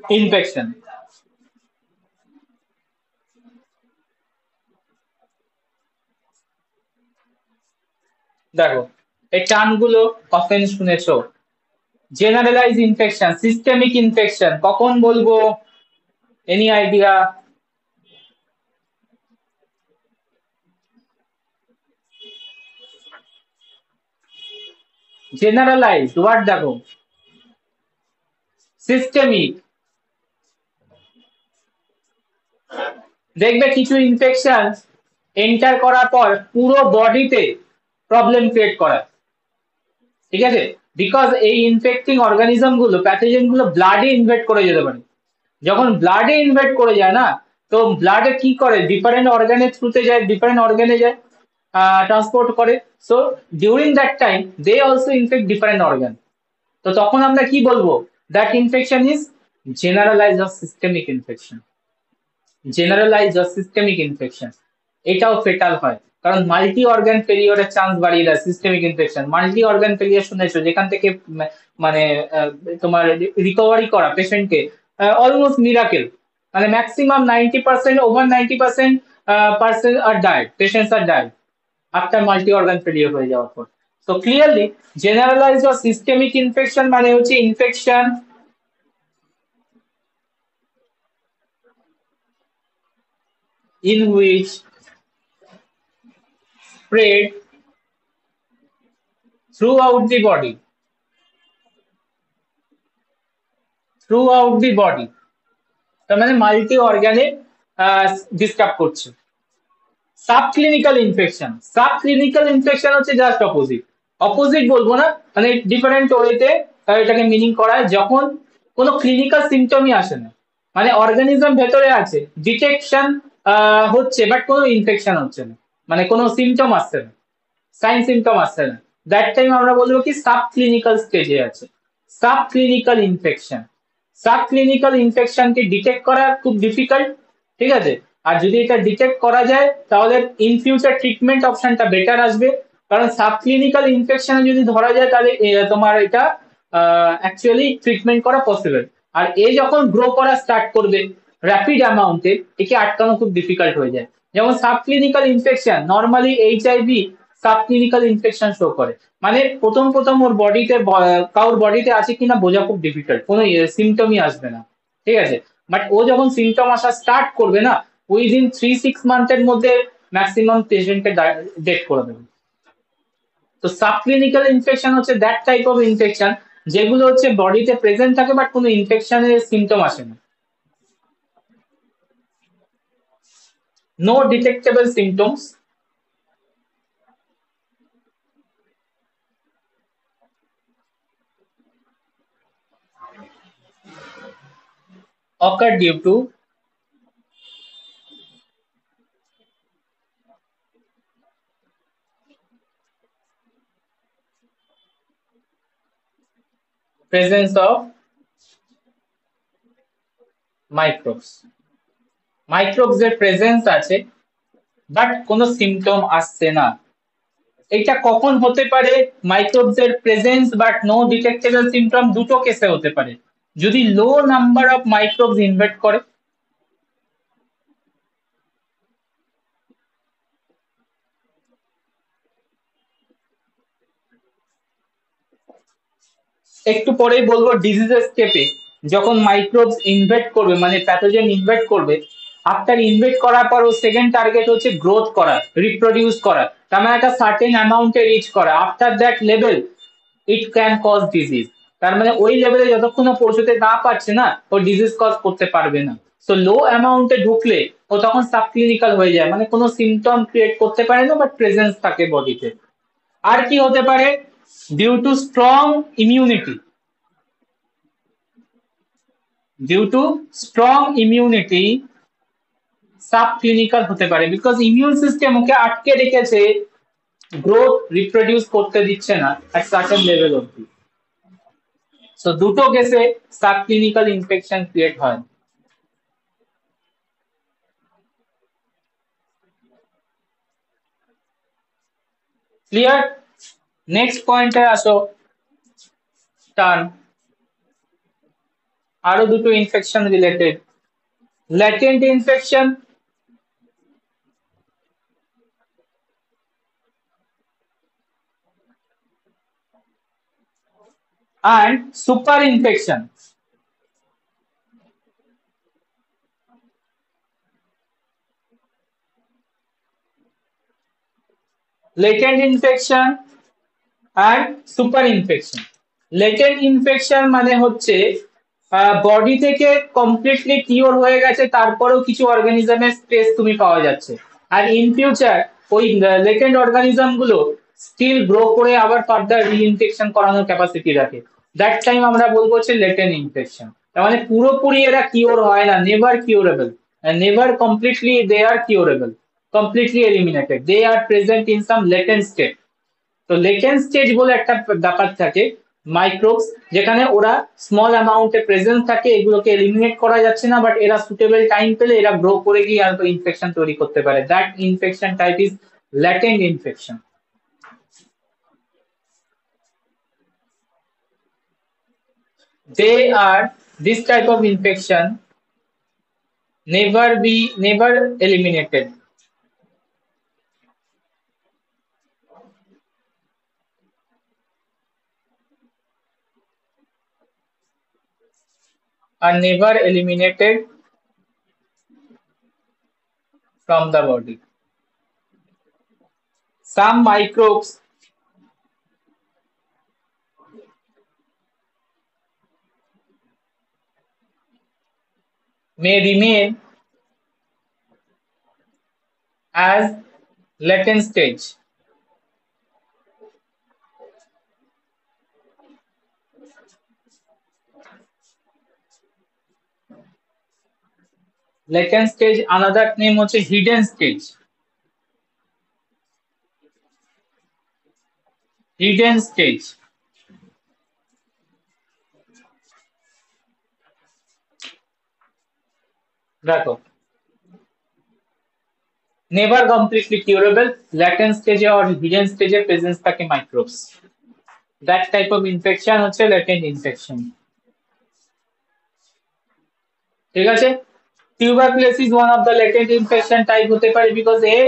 infection. দেখো এই টার্মগুলো অফেন শুনেছো, জেনারেলাইজ ইনফেকশন, সিস্টেমিক ইনফেকশন কখন বলবো, এনি আইডিয়া? জেনারেলাইজ ওয়ার্ড দেখো, সিস্টেমিক দেখবে কিছু ইনফেকশন এন্টার করার পর পুরো বডিতে প্রবলেম ক্রিয়েট করে, ঠিক আছে, বিকজ এই ইনফেক্টিং অর্গানিজম গুলো, প্যাথোজেন গুলো ব্লাডে ইনভেট করে যেতে পারে। যখন ব্লাডে ইনভেট করে যায় না, তো ব্লাডে কি করে, ডিফারেন্ট অর্গানের থ্রুতে যায়, ডিফারেন্ট অর্গানে যায়, ট্রান্সপোর্ট করে। So during that time they also infect different organ. তো তখন আমরা কি বলবো, that infection is generalize or systemic infection. Generalize or systemic infection এটাও ফেটাল হয়, কারণ মাল্টি অর্গান ফেলিওরের চান্স বাড়িয়ে দেয় systemic infection. Multi organ failure শুনেছো, যেখান থেকে মানে তোমার রিকভারি করা পেশেন্টকে অলমোস্ট মিরাকেল, মানে maximum 90%, over 90% person are died, patients are died after multi organ failure হয়ে যাওয়ার পর। তো clearly generalize or systemic infection মানে হচ্ছে infection in which spread throughout the body, তার মানে মাল্টি অর্গানে ডিস্টার্ব করছে। সাবক্লিনিক্যাল ইনফেকশন হচ্ছে জাস্ট অপোজিট বলবো না, মানে ডিফারেন্ট ওয়েতে এটাকে মিনিং করা হয়, যখন কোনো ক্লিনিক্যাল সিমটমই আসে না, মানে অর্গানিজম ভেতরে আছে, ডিটেকশন হচ্ছে বাট কোনো ইনফেকশন হচ্ছে না, মানে কোনো সিমটম আসছে না, সাইন সিমটম আসছে না, দ্যাট টাইম আমরা বলবো কি সাব ক্লিনিক্যাল স্টেজে আছে। সাব ক্লিনিক্যাল ইনফেকশনকে ডিটেক্ট করা খুব ডিফিকাল্ট, ঠিক আছে। আর যদি এটা ডিটেক্ট করা যায় তাহলে ইন ফিউচার ট্রিটমেন্ট অপশনটা বেটার আসবে, কারণ সাব ক্লিনিক্যাল ইনফেকশনে যদি ধরা যায় তাহলে তোমার এটা অ্যাকচুয়ালি ট্রিটমেন্ট করা পসিবল। আর এ যখন গ্রো করা স্টার্ট করবে র্যাপিড অ্যামাউন্টে, একে আটকানো খুব ডিফিকাল্ট হয়ে যায়। যেমন sub clinical infection normally HIV sub clinical infection show করে, মানে প্রথম প্রথম ওর বডিতে কারোর বডিতে আছে কিনা বোঝা খুব ডিফিকাল্ট, কোনো সিমটমই আসবে না, ঠিক আছে। বাট ও যখন সিমটম আসা স্টার্ট করবে না, উইদিন 3-6 মান্থের মধ্যে ম্যাক্সিমাম পেশেন্টকে ডেথ করে দেবে। তো সাবক্লিনিক্যাল ইনফেকশন হচ্ছে দ্যাট টাইপ অফ ইনফেকশন যেগুলো হচ্ছে বডিতে প্রেজেন্ট থাকে বাট কোনো ইনফেকশনের সিমটম আসে না। No detectable symptoms, occur due to presence of microbes, microbes এর প্রেজেন্স আছে বাট কোনো সিমটম আসছে না। এটা কখন হতে পারে? মাইক্রোবস এর presence but no detectable symptom দুটো কেসে হতে পারে। যদি low number of microbes invade করে, একটু পরেই বলবো ডিজিজের স্টেপে যখন মাইক্রোবস ইনভেট করবে, মানে প্যাথোজেন ইনভেট করবে, আফটার ইনভেট করার পর ও সেকেন্ড টার্গেট হচ্ছে গ্রোথ করা, রিপ্রোডিউস করা, তার মানে একটা সার্টেন অ্যামাউন্টে রিচ করা। After that level it can cause disease, তার মানে ওই লেভেলে যতক্ষণ ও পৌঁছতে না পারছে না, ও ডিজিজ কজ করতে পারবে না। সো লো অ্যামাউন্টে ঢুকলে ও তখন সাবক্লিনিক্যাল হয়ে যায়, মানে কোনো সিমটম ক্রিয়েট করতে পারে না বাট প্রেজেন্স থাকে বডিতে। আর কি হতে পারে? Due to strong immunity, sub clinical হতে পারে, বিকজ ইমিউন সিস্টেম ওকে আটকে রেখেছে, গ্রোথ রিপ্রোডিউস করতে দিচ্ছে না এট সার্টেন লেভেল অবধি। সো দুটো কেসে সাব ক্লিনিক্যাল ইনফেকশন ক্রিয়েট হয়। ক্লিয়ার? নেক্সট পয়েন্টে আসো, টার্ন আরো দুটো infection related, latent infection and super infection. Latent infection and super infection. Latent infection মানে হচ্ছে বডি থেকে কমপ্লিটলি কিওর হয়ে গেছে, তারপরেও কিছু অর্গানিজমের স্ট্রেস তুমি পাওয়া যাচ্ছে, আর ইন ফিউচার ওই লেটেন্ট অর্গানিজম গুলো স্টিল গ্রো করে আবার ফার্দার রিইনফেকশন করানোর ক্যাপাসিটি রাখে, দ্যাট টাইম আমরা বলবো হচ্ছে লেটেন্ট ইনফেকশন। তার মানে পুরোপুরি এরা কিওর হয় না, never curable, never completely they are curable, completely eliminated, they are present in some latent state. তো লেটেন্ট স্টেজ বলে একটা ব্যাপার থাকে মাইক্রোবস, যেখানে ওরা স্মল অ্যামাউন্টে প্রেজেন্স থাকে, এগুলোকে এলিমিনেট করা যাচ্ছে না, বাট এরা সুটেবল টাইম পেলে এরা গ্রো করে গিয়ে আর ইনফেকশন তৈরি করতে পারে, that infection type is latent infection. They are this type of infection never eliminated, are never eliminated from the body. Some microbes may remain as latent stage. Latent stage, another name হচ্ছে hidden stage. Hidden stage. দেখো, never completely curable, latent stage or hidden stage A presence থাকে microbes. That type of infection হচ্ছে latent infection. ঠিক আছে, tuberculosis one of the latent infection type হতে পারে because এ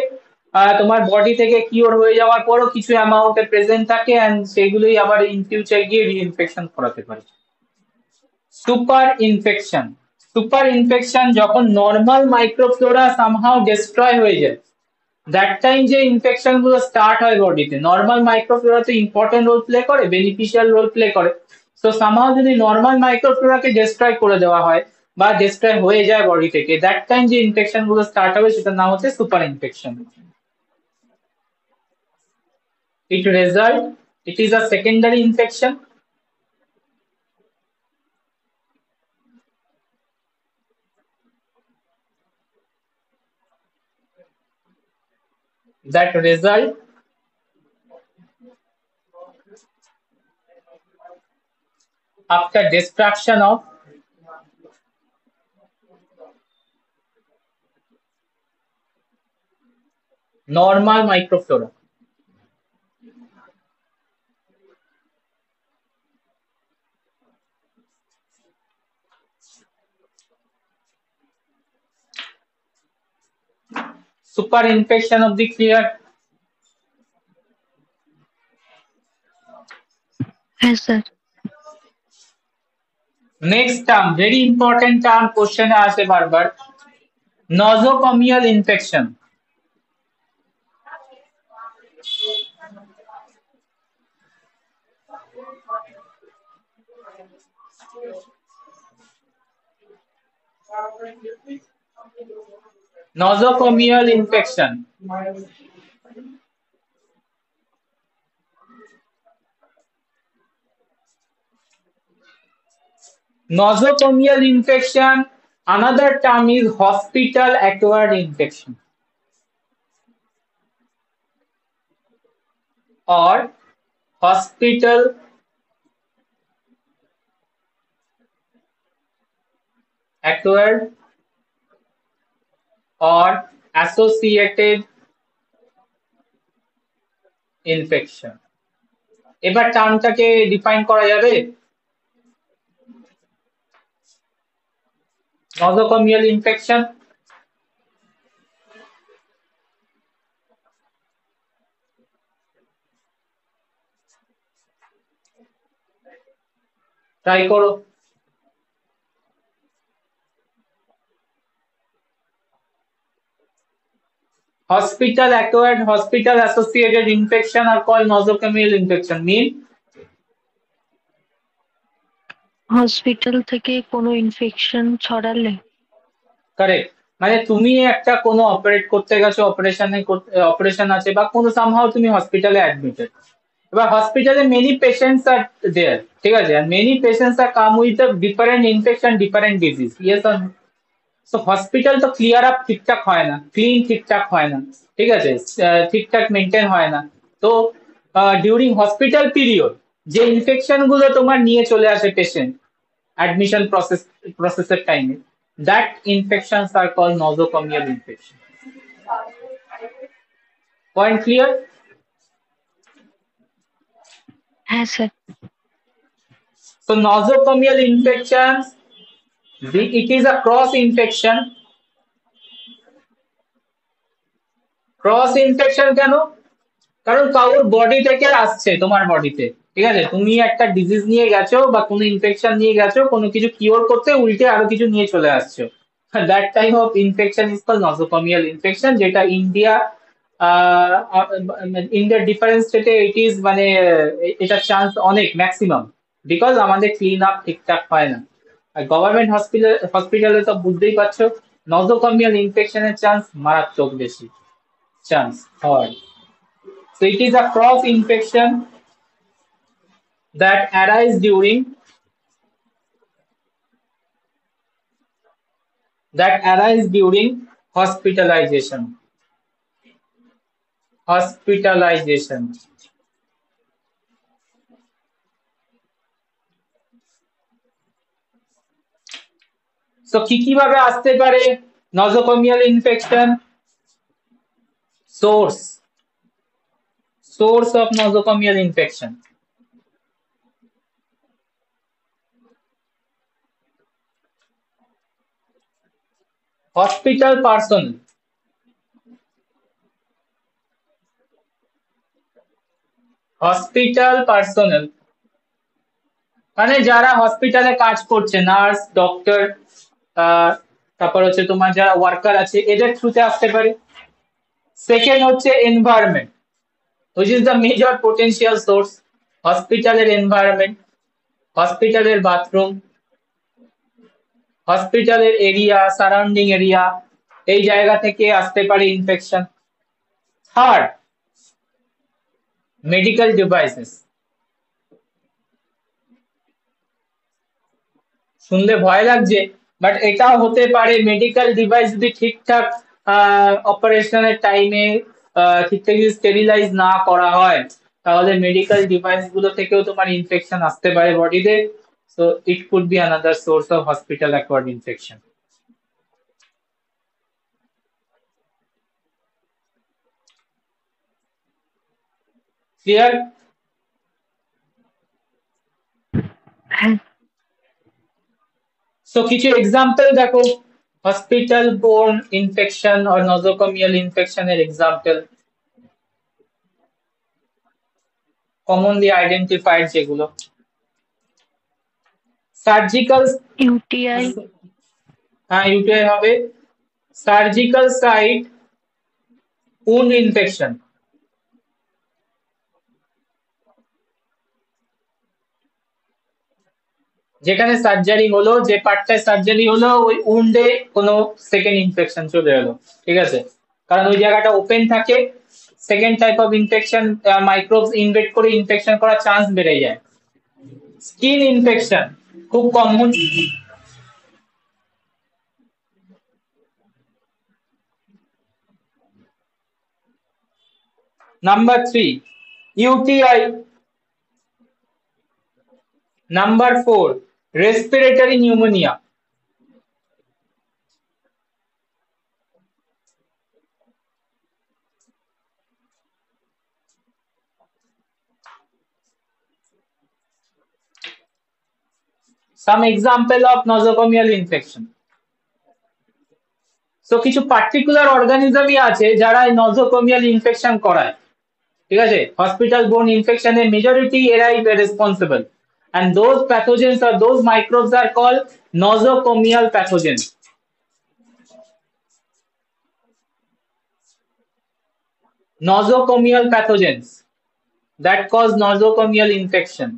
তোমার body থেকে কিওর হয়ে যাওয়ার পরও কিছু অ্যামাউন্টে প্রেজেন্ট থাকে এন্ড সেগুলোই আবার ইন ফিউচার গিয়ে রিইনফেকশন করাতে পারে। সুপার ইনফেকশন, সুপার ইনফেকশন যখন নরমাল মাইক্রোফ্লোরা সামহাউ ডিস্ট্রয় হয়ে যায়, দ্যাট টাইম যে ইনফেকশন গুলো স্টার্ট হয় বডিতে, নরমাল মাইক্রোফ্লোরা তো ইম্পর্টেন্ট রোল প্লে করে, বেনিফিশিয়াল রোল প্লে করে। তো সামহাউ যদি নরমাল মাইক্রোফ্লোরাকে ডিস্ট্রয় করে দেওয়া হয় বা ডিস্ট্রয় হয়ে যায় বডি থেকে, দ্যাট টাইম যে ইনফেকশন গুলো স্টার্ট হবে সেটার নাম হচ্ছে super infection. It is a secondary infection. That result after destruction of normal microflora. Super infection of the clear. Yes, sir. Next term, very important term, question আসে বারবার, nosocomial infection. Nosocomial infection. Nosocomial infection, another term is hospital acquired infection or hospital acquired or associated infection. এবার টার্মটাকে define করা যাবে। nosocomial infection, try করো। Hospital acquired, hospital associated infection are called nosocomial infection. Mean hospital থেকে কোনো infection ছড়ালে। Correct, মানে তুমি একটা কোনো অপারেট করতে গেছো, অপারেশন আছে বা কোনো সামহাউ তুমি হসপিটালে অ্যাডমিটেড, এবার হসপিটালে মেনি পেশেন্টস আর দেয়ার, ঠিক আছে, আর many patients are come with different infection, different disease, yes or no? তো হসপিটাল তো ক্লিয়ার আপ ঠিকঠাক হয় না, ক্লিন ঠিকঠাক হয় না, ঠিক আছে, ঠিকঠাক মেনটেন হয় না। তো ডিউরিং হসপিটাল পিরিয়ড যে ইনফেকশন গুলো তোমার নিয়ে চলে আসে পেশেন্ট অ্যাডমিশন প্রসেসের টাইমে, that infections are called nosocomial infection. Point clear? হ্যাঁ sir. So nosocomial infections, it is a cross infection. Cross infection কেন? কারণ কারোর বডি থেকে আসছে তোমার বডিতে, ঠিক আছে, তুমি একটা ডিজিজ নিয়ে গেছো বা কোনো ইনফেকশন নিয়ে গেছো, কোনো কিছু কিওর করতে উল্টে আরো কিছু নিয়ে চলে আসছো, that type of infection is called nosocomial infection, যেটা ইন্ডিয়ার ডিফারেন্ট স্টেটে ইট ইজ মানে এটা চান্স অনেক ম্যাক্সিমাম, বিকজ আমাদের ক্লিন আপ ঠিকঠাক হয় না। আর গভর্নমেন্ট হসপিটালে তো বুঝতেই পারছো নজোকমিয়াল ইনফেকশনের চান্স মারাত্মক বেশি চান্স হয়। So it is a cross infection that arise during hospitalization. Hospitalization. So কি ভাবে আসতে পারে nosocomial infection? Source of nosocomial infection. Hospital personnel. Hospital personal মানে যারা হসপিটালে কাজ করছে, নার্স, ডক্টর, তারপর হচ্ছে তোমার যারা ওয়ার্কার আছে, এদের থ্রুতে আসতে পারে। সেকেন্ড হচ্ছে environment, which is the major potential source. হসপিটালের এনভায়রনমেন্ট, হসপিটালের বাথরুম, হসপিটালের এরিয়া, সারাউন্ডিং এরিয়া, এই জায়গা থেকে আসতে পারে ইনফেকশন। Third, medical devices. শুনলে ভয় লাগছে, বাট এটাও হতে পারে মেডিকেল ডিভাইস যদি ঠিকঠাক অপারেশনের টাইমে ঠিকঠাক যদি স্টেরিলাইজ না করা হয়, তাহলে মেডিকেল ডিভাইস গুলো থেকেও তোমার ইনফেকশন আসতে পারে বডিতে। So it could be another source of hospital acquired infection. Clear? So কিছু এক্সাম্পল দেখো হসপিটাল বোর্ন ইনফেকশন আর নজোকমিয়াল ইনফেকশনের এক্সাম্পল, কমনলি আইডেন্টিফাইড যেগুলো। সার্জিক্যাল, ইউটিআই, হ্যাঁ ইউটিআই হবে। সার্জিক্যাল সাইট wound ইনফেকশন, যেখানে সার্জারি হলো, যে পার্টটায় সার্জারি হলো ওই উন্ডে কোনো সেকেন্ড ইনফেকশন চলে এলো, ঠিক আছে, কারণ ওই জায়গাটা ওপেন থাকে, second type of infection microbes invade করে ইনফেকশন করার চান্স বেড়ে যায়। স্কিন ইনফেকশন খুব common. Number 3 UTI. Number 4 respiratory pneumonia. Some example of nosocomial infection. So কিছু পার্টিকুলার অর্গানিজমই আছে যারা এই নজোকোমিয়াল ইনফেকশন করায়, ঠিক আছে। হসপিটাল বোর্ন ইনফেকশনের মেজরিটি এরাই responsible, and those pathogens or those microbes are called nosocomial pathogens. Nosocomial pathogens that cause nosocomial infection.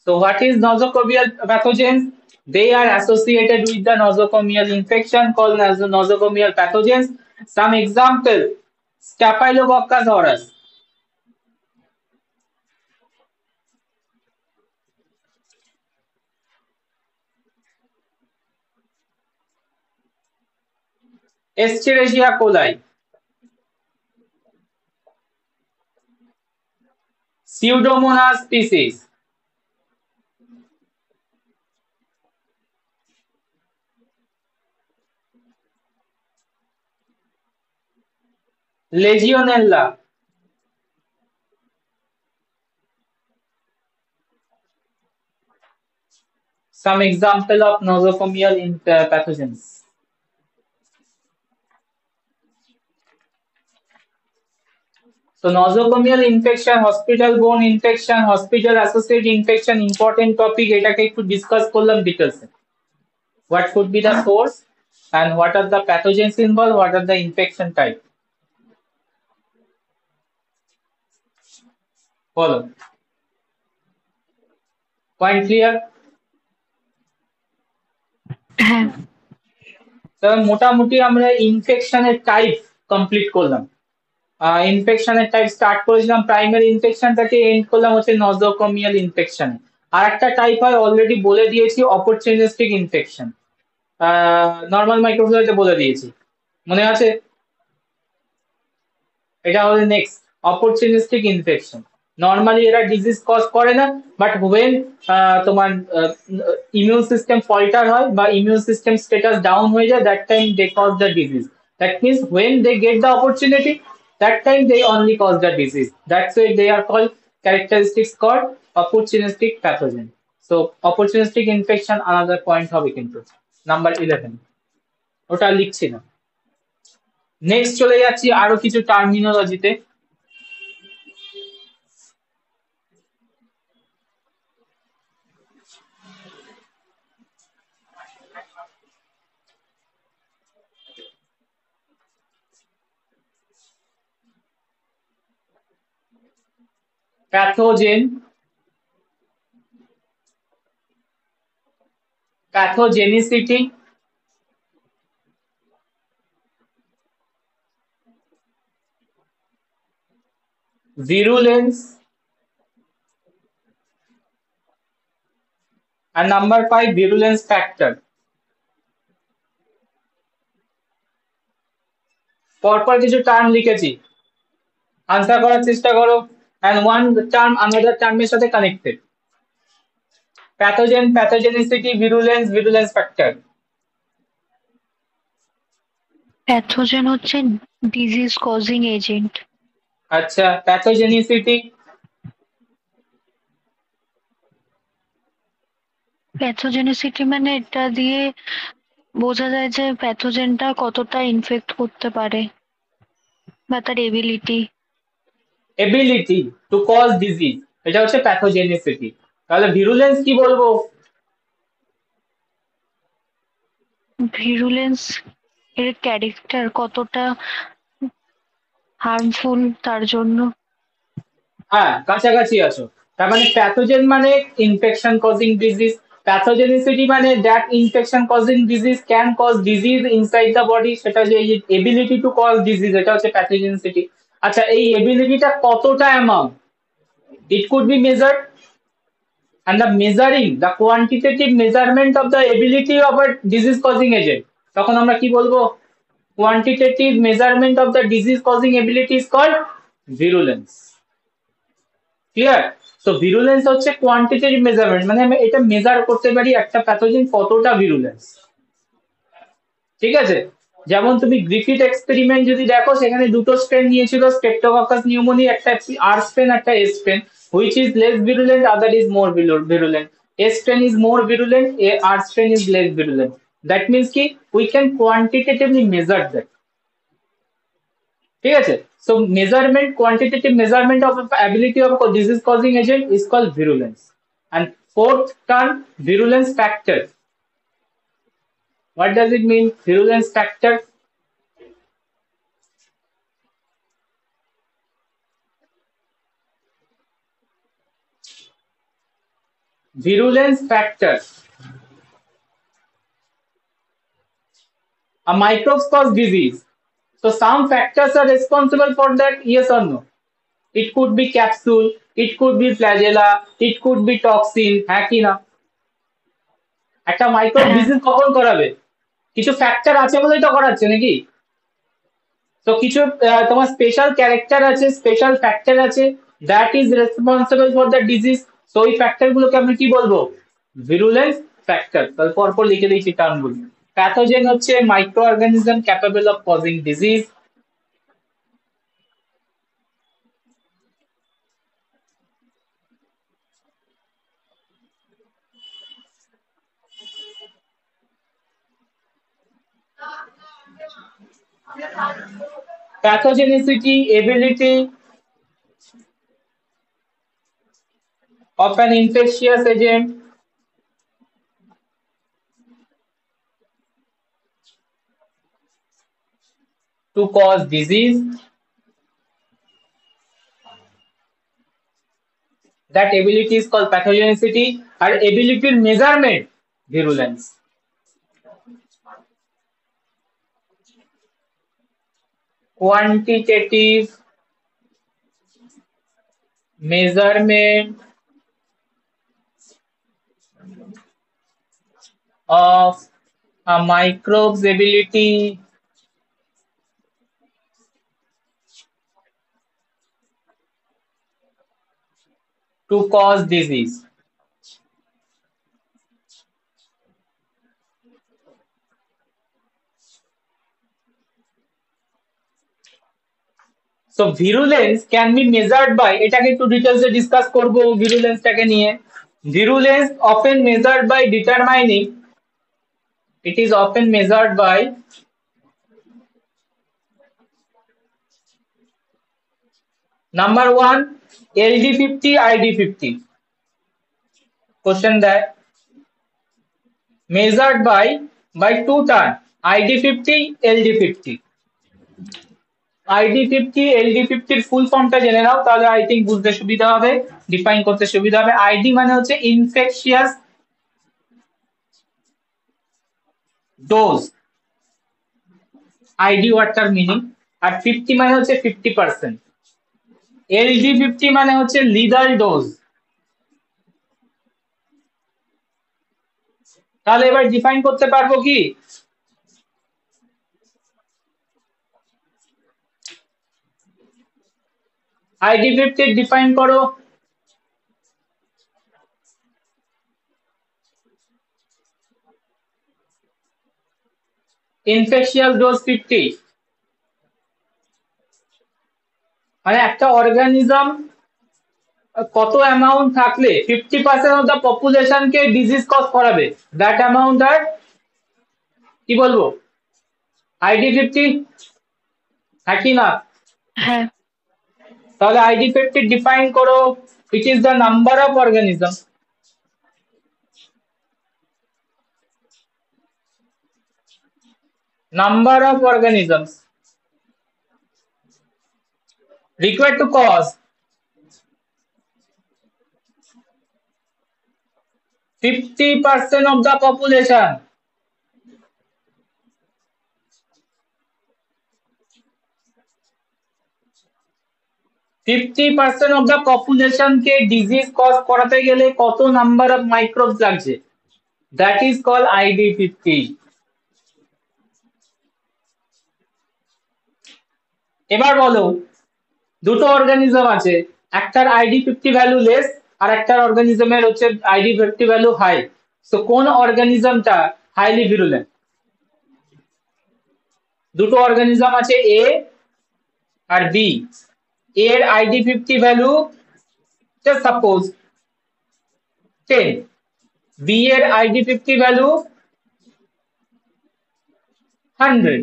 So what is nosocomial pathogens? They are associated with the nosocomial infection called as the nosocomial pathogens. Some example, Staphylococcus aureus, Escherichia coli, Pseudomonas species, Legionella, some example of nosocomial pathogens. So nosocomial infection, hospital-borne infection, hospital-associated infection, important topic. এটাকে একটু discuss করলাম details A. What could be the source and what are the pathogens involved? What are the infection type? বলো। Point clear? হ্যাঁ। তবে মোটামুটি আমরা ইনফেকশনের type complete করলাম। ইনফেকশনের type start করেছিলাম প্রাইমারি ইনফেকশনটাকে, এন্ড করলাম হচ্ছে নজোকোমিয়াল ইনফেকশন। আর একটা টাইপ হয় অলরেডি বলে দিয়েছি, অপরচুনিস্টিক ইনফেকশন। নর্মাল মাইক্রোফ্লোরাতে বলে দিয়েছি, মনে আছে? এটা হলো নেক্সট অপরচুনিস্টিক ইনফেকশন। নর্মালি এরা ডিজিজ কজ করে না, বাট হোয়েন তোমার ইমিউন সিস্টেম ফল্টার হয় বা ইমিউন সিস্টেম স্ট্যাটাস ডাউন হয়ে যায়, that time they cause the disease. That means when they get the opportunity, that time they only cause the disease. That's why they are called characteristics called opportunistic pathogen. So opportunistic infection another point হবে কিন্তু number 11, ওটা লিখছি না। Next চলে যাচ্ছি আরো কিছু টার্মিনোলজিতে। Pathogen, pathogenicity, virulence, আর number 5 virulence factor। পরপর কিছু টার্ম লিখেছি, আনসার করার চেষ্টা করো। and one term another টার্মের সাথে connected. Pathogen, pathogenicity, virulence, virulence factor। Pathogen হচ্ছে ডিজিজ কজিং এজেন্ট। আচ্ছা, প্যাথোজেনিসিটি, প্যাথোজেনিসিটি মানে এটা দিয়ে বোঝা যায় যে প্যাথোজেনটা কতটা ইনফেক্ট করতে পারে বা তার ability. Ability to cause disease, এটা হচ্ছে প্যাথোজেনিসিটি। তাহলে ভিরুলেন্স কি বলবো? ভিরুলেন্স এর ক্যারেক্টার কতটা হার্মফুল তার জন্য। হ্যাঁ, কাছাকাছি আছো। তার মানে প্যাথোজেন মানে ইনফেকশন কজিং ডিজিজ, প্যাথোজেনিসিটি মানে that infection causing disease can cause disease inside the body, সেটা যে এবিলিটি টু কজ ডিজিজ, এটা হচ্ছে প্যাথোজেনিসিটি। আচ্ছা, এই এবিলিটিটা কতটা amount? It could be measured, and the measuring the quantitative measurement of the ability of a disease causing agent, তখন আমরা কি বলবো? quantitative measurement of the disease causing ability is called virulence. Clear? তো virulence হচ্ছে quantitative measurement, মানে আমি এটা measure করতে পারি একটা প্যাথোজেন কতটা virulence। ঠিক আছে? যেমন তুমি গ্রিফিথ এক্সপেরিমেন্ট যদি দেখো, সেখানে দুটো স্ট্রেন নিয়েছিল, স্ট্রেপ্টোককাস নিউমোনি, একটা আর স্ট্রেন, একটা S strain. Which is less virulent, other is more virulent? S strain is more virulent, R strain is less virulent. That means কি we can quantitatively measure that. ঠিক আছে? So measurement, quantitative measurement of ability of a disease causing agent is called virulence. And fourth term, virulence factor. What does it mean, virulence factor? Virulence factor. A microbes cause disease. So some factors are responsible for that, yes or no? It could be capsule, it could be flagella, it could be toxin, হ্যাঁ কি না? একটা microbe হ্যাঁ। Disease কখন করাবে? কিছু factor আছে বলেই তো করাচ্ছে নাকি? তো কিছু তোমার স্পেশাল ক্যারেক্টার আছে, স্পেশাল ফ্যাক্টর আছে, that is responsible for the disease. So ওই ফ্যাক্টর গুলোকে আমরা কি বলবো? ভিরুলেন্স ফ্যাক্টর। তাহলে পরপর লিখে দিয়েছি টার্মগুলো। প্যাথোজেন হচ্ছে micro organism capable of causing disease. Pathogenicity, ability, of an infectious agent to cause disease. That ability is called pathogenicity. আর ability measurement virulence. Quantitative measurement of a microbe's ability to cause disease. So virulence can be measured by, এটাকে একটু ডিটেইলসে discuss করব virulence-টাকে নিয়ে. Virulence often measured by determining, it is often measured by number 1 LD50 ID50. Question that measured by two terms ID50 LD50. ID50 LD50 এর ফুল ফর্মটা জেনে নাও, তাহলে I think বুঝতে সুবিধা হবে, ডিফাইন করতে সুবিধা হবে. আইডি মানে হচ্ছে ইনফেকশিয়াস ডোজ, আইডি ওয়ার্ডটার মিনিং. আর 50 মানে হচ্ছে 50%. LD50 মানে হচ্ছে লিদাল ডোজ. তাহলে এবার ডিফাইন করতে পারবো কি? ID50 ডিফাইন করো. Infectious dose 50. মানে একটা অর্গানিজম কত অ্যামাউন্ট থাকলে 50% অফ দ্য পপুলেশনকে ডিজিজ কজ করাবে, দ্যাট অ্যামাউন্ট আর কি বলবো ID50, হ্যাঁ কি না? হ্যাঁ। তাহলে ID50 ডিফাইন করো, which is the number of organism required to cause 50% of the population. Fifty percent of the population কে ডিজিজ কজ করাতে গেলে কত নাম্বার অফ মাইক্রোবস লাগছে, দ্যাট ইজ কল ID50. এবার বলো, দুটো অর্গানিজম আছে, একটার ID50 ভ্যালু লেস আর একটার অর্গানিজমের হচ্ছে ID50 ভ্যালু হাই. সো কোন অর্গানিজমটা হাইলি ভিরুলেন্ট? দুটো অর্গানিজম আছে এ আর বি. এর ID50 value just suppose 10, B এর ID50 value 100.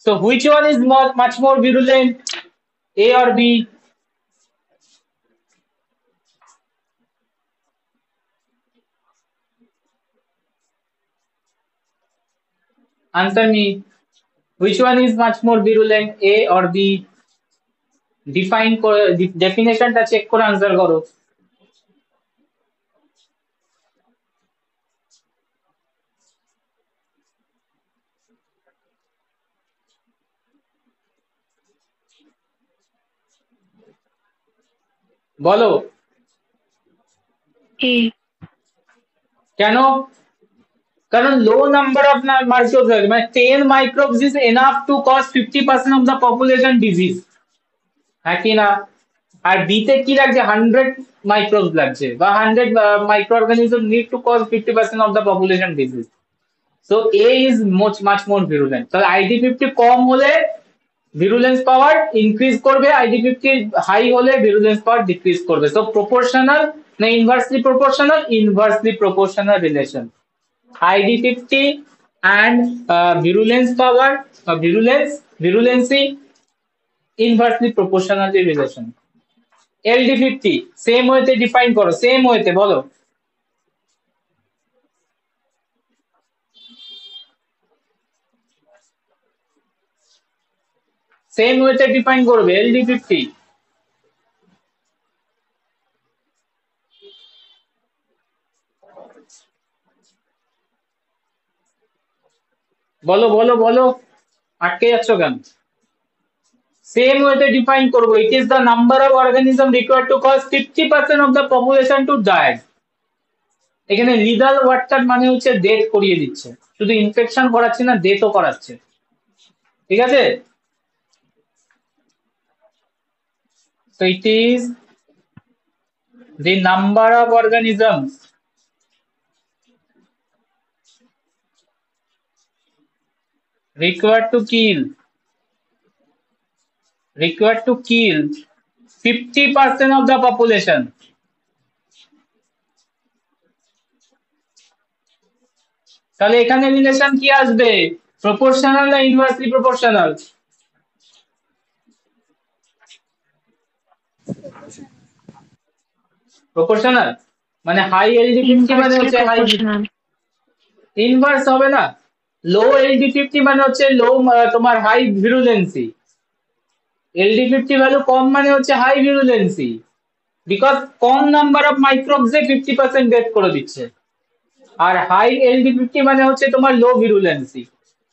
So which one is much more virulent, A or B? Answer me. Which one is much more virulent, A or B? Define definitionটা check করে answer করো. বলো এ। কেন? কারণ লো number of microbes, মানে 10 microbes is enough to cause 50% of the population disease, হ্যাঁ কি না? আর বি তে কি লাগছে, 100 মাইক্রোবস লাগছে, বা 100 micro organism need to cause 50% of the population disease. So A is much more virulent. তাহলে ID50 কম হলে ভিরুলেন্স পাওয়ার ইনক্রিজ করবে, ID50 হাই হলে ভিরুলেন্স পাওয়ার ডিক্রিজ করবে. সো প্রপোর্শনাল না inversely proportional? Inversely proportional relation. ID50 and virulence power, virulency inversely proportionally relation. LD50 same ওয়েতে define করো, same ওয়েতে বলো। সেম ওয়েতে ডিফাইন করবে LD50। বলো বলো বলো, আটকে যাচ্ছ কেন? সেম ওয়েতে ডিফাইন করবো, it is the number of organism required to cause 50% of the population to die. এখানে লিদাল ওয়ার্ডটার মানে হচ্ছে ডেথ করিয়ে দিচ্ছে, শুধু ইনফেকশন করাচ্ছে না, ডেথও করাচ্ছে, ঠিক আছে? So it is the number of organisms required to kill 50% of the population. তাহলে এখানে রিলেশন কি আসবে? প্রপোর্শনাল না ইনভার্সলি প্রপোর্শনাল? প্রপোর্শনাল মানে হাই LD50 মানে ইনভার্সলি হচ্ছে হাই, প্রপোর্শনাল। ইনভার্স হবে না। লো LD50 মানে হচ্ছে লো, তোমার হাই ভিরুলেন্সি। LD50 ভ্যালু কম মানে হচ্ছে হাই ভিরুলেন্সি, বিকজ কম নাম্বার অফ মাইক্রোবস এ 50% ডেথ করে দিচ্ছে। আর হাই LD50 মানে হচ্ছে তোমার লো ভিরুলেন্সি।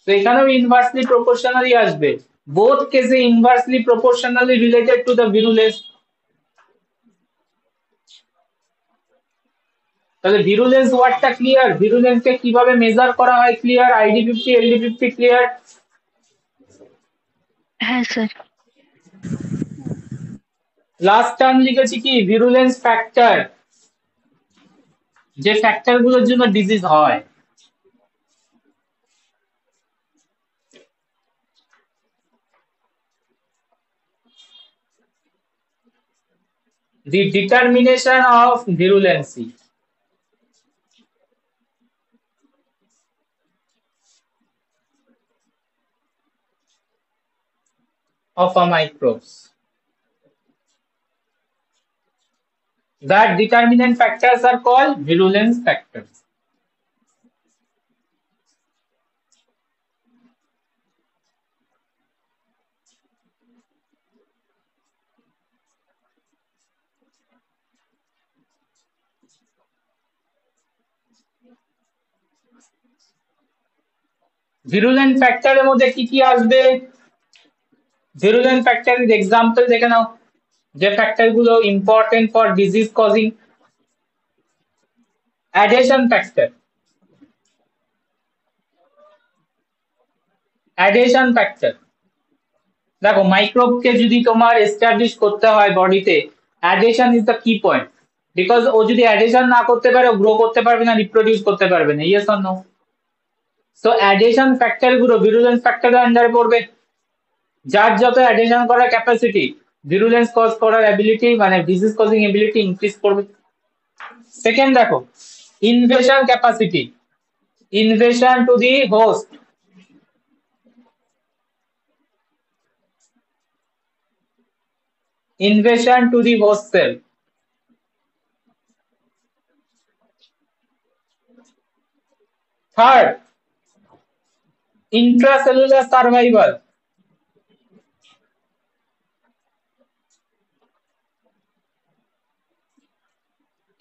তো এখানেও ইনভার্সলি প্রপোর্শনালি আসবে, বোথ কেসে inversely proportionally related to the virulence. তাহলে ভিরুলেন্স ওয়ার্ডটা ক্লিয়ার, ভিরুলেন্সকে কিভাবে মেজার করা হয় ক্লিয়ার, ID50 LD50 ক্লিয়ার। হ্যাঁ স্যার। লাস্ট টার্ম লিখেছি কি ভিরুলেন্স ফ্যাক্টর, যে ফ্যাক্টর গুলোর জন্য ডিজিজ হয়। The determination of virulency of a microbes. That determinant factors are called virulence factors. Virulent factor এর মধ্যে কি কি আসবে? Virulent factor এর এক্সাম্পল দেখে নাও, যে ফ্যাক্টর গুলো important for disease causing. Adhesion factor, adhesion factor দেখো মাইক্রোবকে যদি তোমার এস্টাবলিশ করতে হয় বডিতে, অ্যাডেশন ইজ দ্য কি পয়েন্ট, বিকজ ও যদি অ্যাডেশন না করতে পারে ও গ্রো করতে পারবে না, রিপ্রোডিউস করতে পারবে না, yes or no? So adhesion factor গুলো ভিরুলেন্স ফ্যাক্টরের আন্ডারে পড়বে। যার যত অ্যাডেশন করার ক্যাপাসিটি, ভিরুলেন্স কজ করার অ্যাবিলিটি মানে ডিজিজ কজিং এবিলিটি ইনক্রিজ করবে। সেকেন্ড দেখো invasion capacity, invasion to the host, invasion to the host cell. Third, intracellular survival.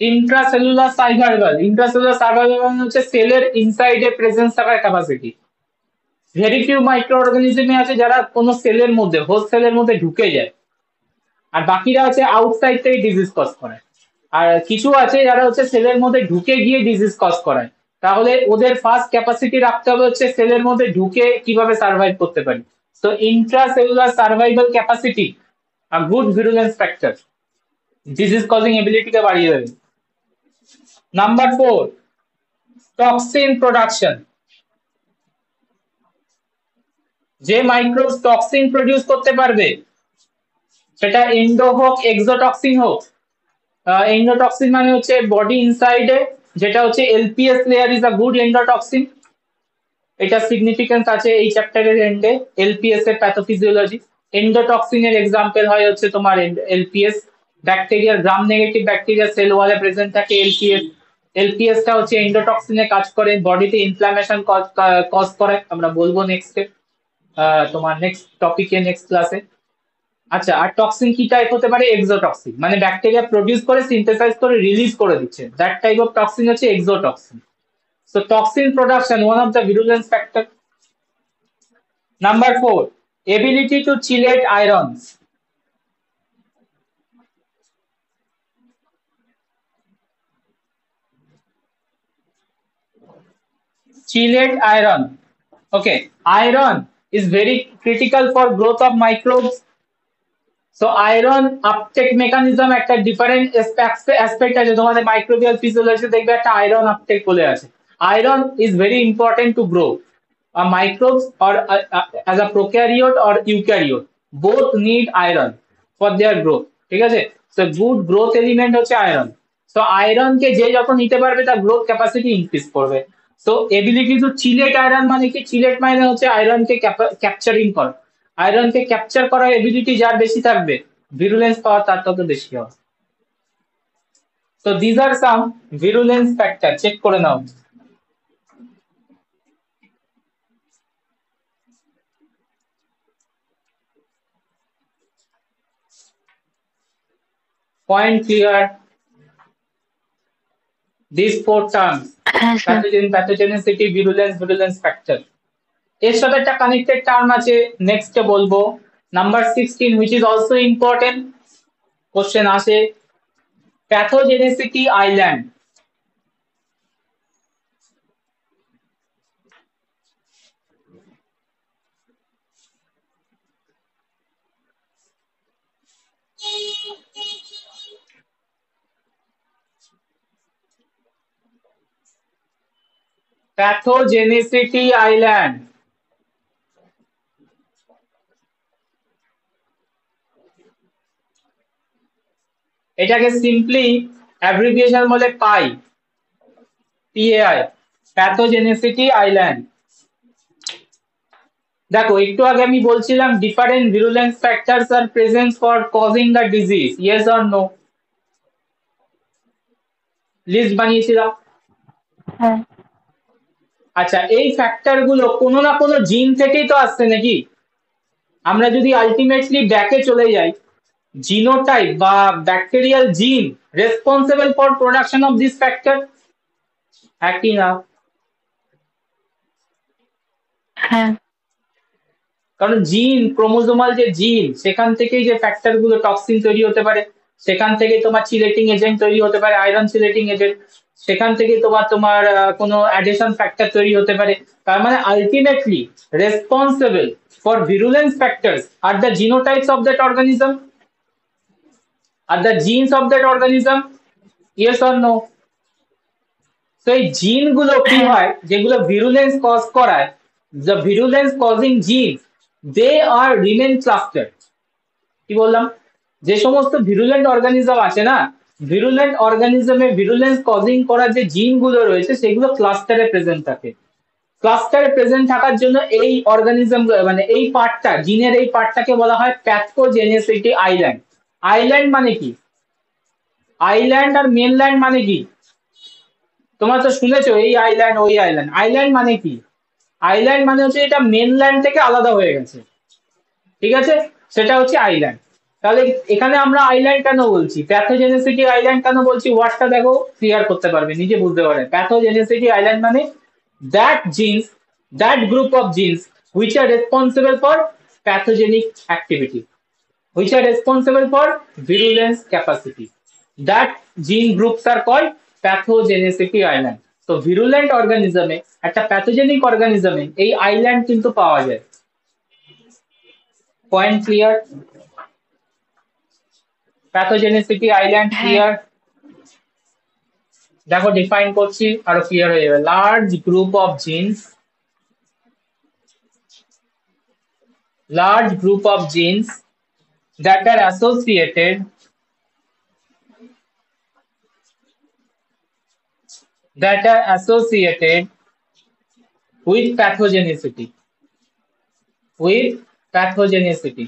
Intracellular survival, intracellular survival মানে হচ্ছে সেলের ইনসাইডে প্রেজেন্স থাকার ক্যাপাসিটি। ভেরি ফিউ মাইক্রো অর্গানিজমে আছে যারা কোনো সেলের মধ্যে, হোস্ট সেলের মধ্যে ঢুকে যায়, আর বাকিরা আছে আউটসাইড থেকে ডিজিজ কজ করে। আর কিছু আছে যারা হচ্ছে সেলের মধ্যে ঢুকে গিয়ে ডিজিজ কজ করায়। তাহলে ওদের ফার্স্ট ক্যাপাসিটি রাখতে হবে হচ্ছে সেলের মধ্যে ঢুকে কিভাবে সার্ভাইভ করতে পারি। তো intracellular survival capacity a good virulence factor, disease causing এবিলিটিকে বাড়িয়ে দেবে। Number 4, toxin production. যে মাইক্রোবস টক্সিন প্রডিউস করতে পারবে, সেটা এন্ডো হোক এক্সোটক্সিন হোক। এন্ডোটক্সিন মানে হচ্ছে বডি ইনসাইডে, যেটা হচ্ছে LPS layer is a good endotoxin. এটা সিগনিফিকেন্স আছে এই চ্যাপ্টারের এন্ডে, এলপিএস এর প্যাথোফিজিওলজি। এন্ডোটক্সিন এর এক্সাম্পল হয় হচ্ছে তোমার এলপিএস। ব্যাকটেরিয়ার গ্রাম নেগেটিভ ব্যাকটেরিয়া সেল ওয়ালে প্রেজেন্ট থাকে এলপিএস। এলপিএসটা হচ্ছে এন্ডোটক্সিনে কাজ করে, বডিতে ইনফ্লামেশন কজ করে, আমরা বলবো নেক্সটে তোমার নেক্সট টপিকে নেক্সট ক্লাসে। আচ্ছা, আর টক্সিন কি টাইপ হতে পারে? এক্সোটক্সিন, মানে ব্যাকটেরিয়া প্রডিউস করে সিনথেসাইজ করে রিলিজ করে দিচ্ছে, দ্যাট টাইপ অফ টক্সিন হচ্ছে exotoxin. So toxin production one of the virulence factor. Number 4, ability to chelate ions. Chelate iron. Okay, iron is very critical for growth of microbes. So iron uptake mechanism একটা different aspect আছে, তোমাদের microbial physiology দেখবে একটা iron uptake বলে আছে। Iron is very important to grow microbes or as a prokaryote or eukaryote, both need iron for their growth, ঠিক আছে? So good growth element হচ্ছে আয়রন। সো আয়রন কে যে যত নিতে পারবে তার গ্রোথ ক্যাপাসিটি ইনক্রিজ করবে। So ability to Sylhet iron মানে কি? চিলেট মানে হচ্ছে আয়রনকে ক্যাপচারিং করা। আয়রনকে ক্যাপচার করার এবিলিটি যার বেশি থাকবে, ভিরুলেন্স পাওয়ার তার তত বেশি হবে। So this are some virulence factor, check করে নাও। Point clear? These 4 terms, হ্যাঁ স্যার। pathogenicity, virulence factor. এর সাথে একটা কানেক্টেড টার্ম আছে, নেক্সটে বলবো। Number 16, which is also important, question আসে, প্যাথোজেনেসিটি আইল্যান্ড। প্যাথোজেনেসিটি আইল্যান্ড, এটাকে সিম্পলি অ্যাব্রিভিয়েশন বলে পাই, পিএআই, প্যাথোজেনেসিটি আইল্যান্ড। দেখো একটু আগে আমি বলছিলাম different virulence factors are present for causing the disease, yes or no? List বানিয়েছিলাম। হ্যাঁ। আচ্ছা, এই ফ্যাক্টর গুলো কোনো না কোনো জিন থেকেই তো আসছে নাকি? আমরা যদি আলটিমেটলি ব্যাকে চলে যাই, জিনোটাইপ বা ব্যাকটেরিয়াল জিন responsible for production of this factor, একই না? হ্যাঁ। কারণ জিন, ক্রোমোজোমাল যে জিন, সেখান থেকেই যে ফ্যাক্টর গুলো টক্সিন তৈরি হতে পারে, সেখান থেকে তোমার চিলেটিং এজেন্ট তৈরি হতে পারে, আয়রন চিলেটিং এজেন্ট, সেখান থেকে তোমার তোমার কোনো অ্যাডিশন ফ্যাক্টর তৈরি হতে পারে। তার মানে ultimately responsible for virulence factors are the genotypes of that organism, are the genes of that organism, yes or no? তো এই জিন গুলো কি হ্যাঁ। হয়, যেগুলো ভিরুলেন্স কজ করায়, the virulence causing genes, they are remain clustered. কি বললাম? যে সমস্ত ভিরুলেন্ট অর্গানিজম আছে না, ভিরুলেন্ট অর্গানিজমে ভিরুলেন্স কজিং করার যে জিন গুলো রয়েছে সেগুলো ক্লাস্টারে প্রেজেন্ট থাকে। ক্লাস্টারে প্রেজেন্ট থাকার জন্য এই অর্গানিজম, মানে এই পার্টটা, জিনের এই পার্টটাকে বলা হয় প্যাথোজেনেসিটি আইল্যান্ড। আইল্যান্ড মানে কি? আইল্যান্ড আর মেনল্যান্ড মানে কি? তোমরা তো শুনেছো এই আইল্যান্ড ওই আইল্যান্ড। আইল্যান্ড মানে কি? আইল্যান্ড মানে হচ্ছে এটা মেনল্যান্ড থেকে আলাদা হয়ে গেছে, ঠিক আছে? সেটা হচ্ছে আইল্যান্ড। তাহলে এখানে আমরা আইল্যান্ড কেন বলছি, প্যাথোজেনেসিটি আইল্যান্ড কেন বলছি, ওয়ার্ডটা দেখো, ক্লিয়ার করতে পারবে, নিজে বুঝতে পারবে। প্যাথোজেনেসিটি আইল্যান্ড মানে that genes, that group of genes which are responsible for pathogenic activity, which are responsible for virulence capacity, that gene groups are called pathogenicity island. তো virulent অর্গানিজমে, একটা প্যাথোজেনিক অর্গানিজমে এই আইল্যান্ড কিন্তু পাওয়া যায়। Point clear? প্যাথোজেনিসিটি আইল্যান্ড হ্যাঁ। Clear? দেখো ডিফাইন করছি, আরো ক্লিয়ার হয়ে যাবে। Large group of genes, large group of genes that are associated with pathogenicity, with pathogenicity.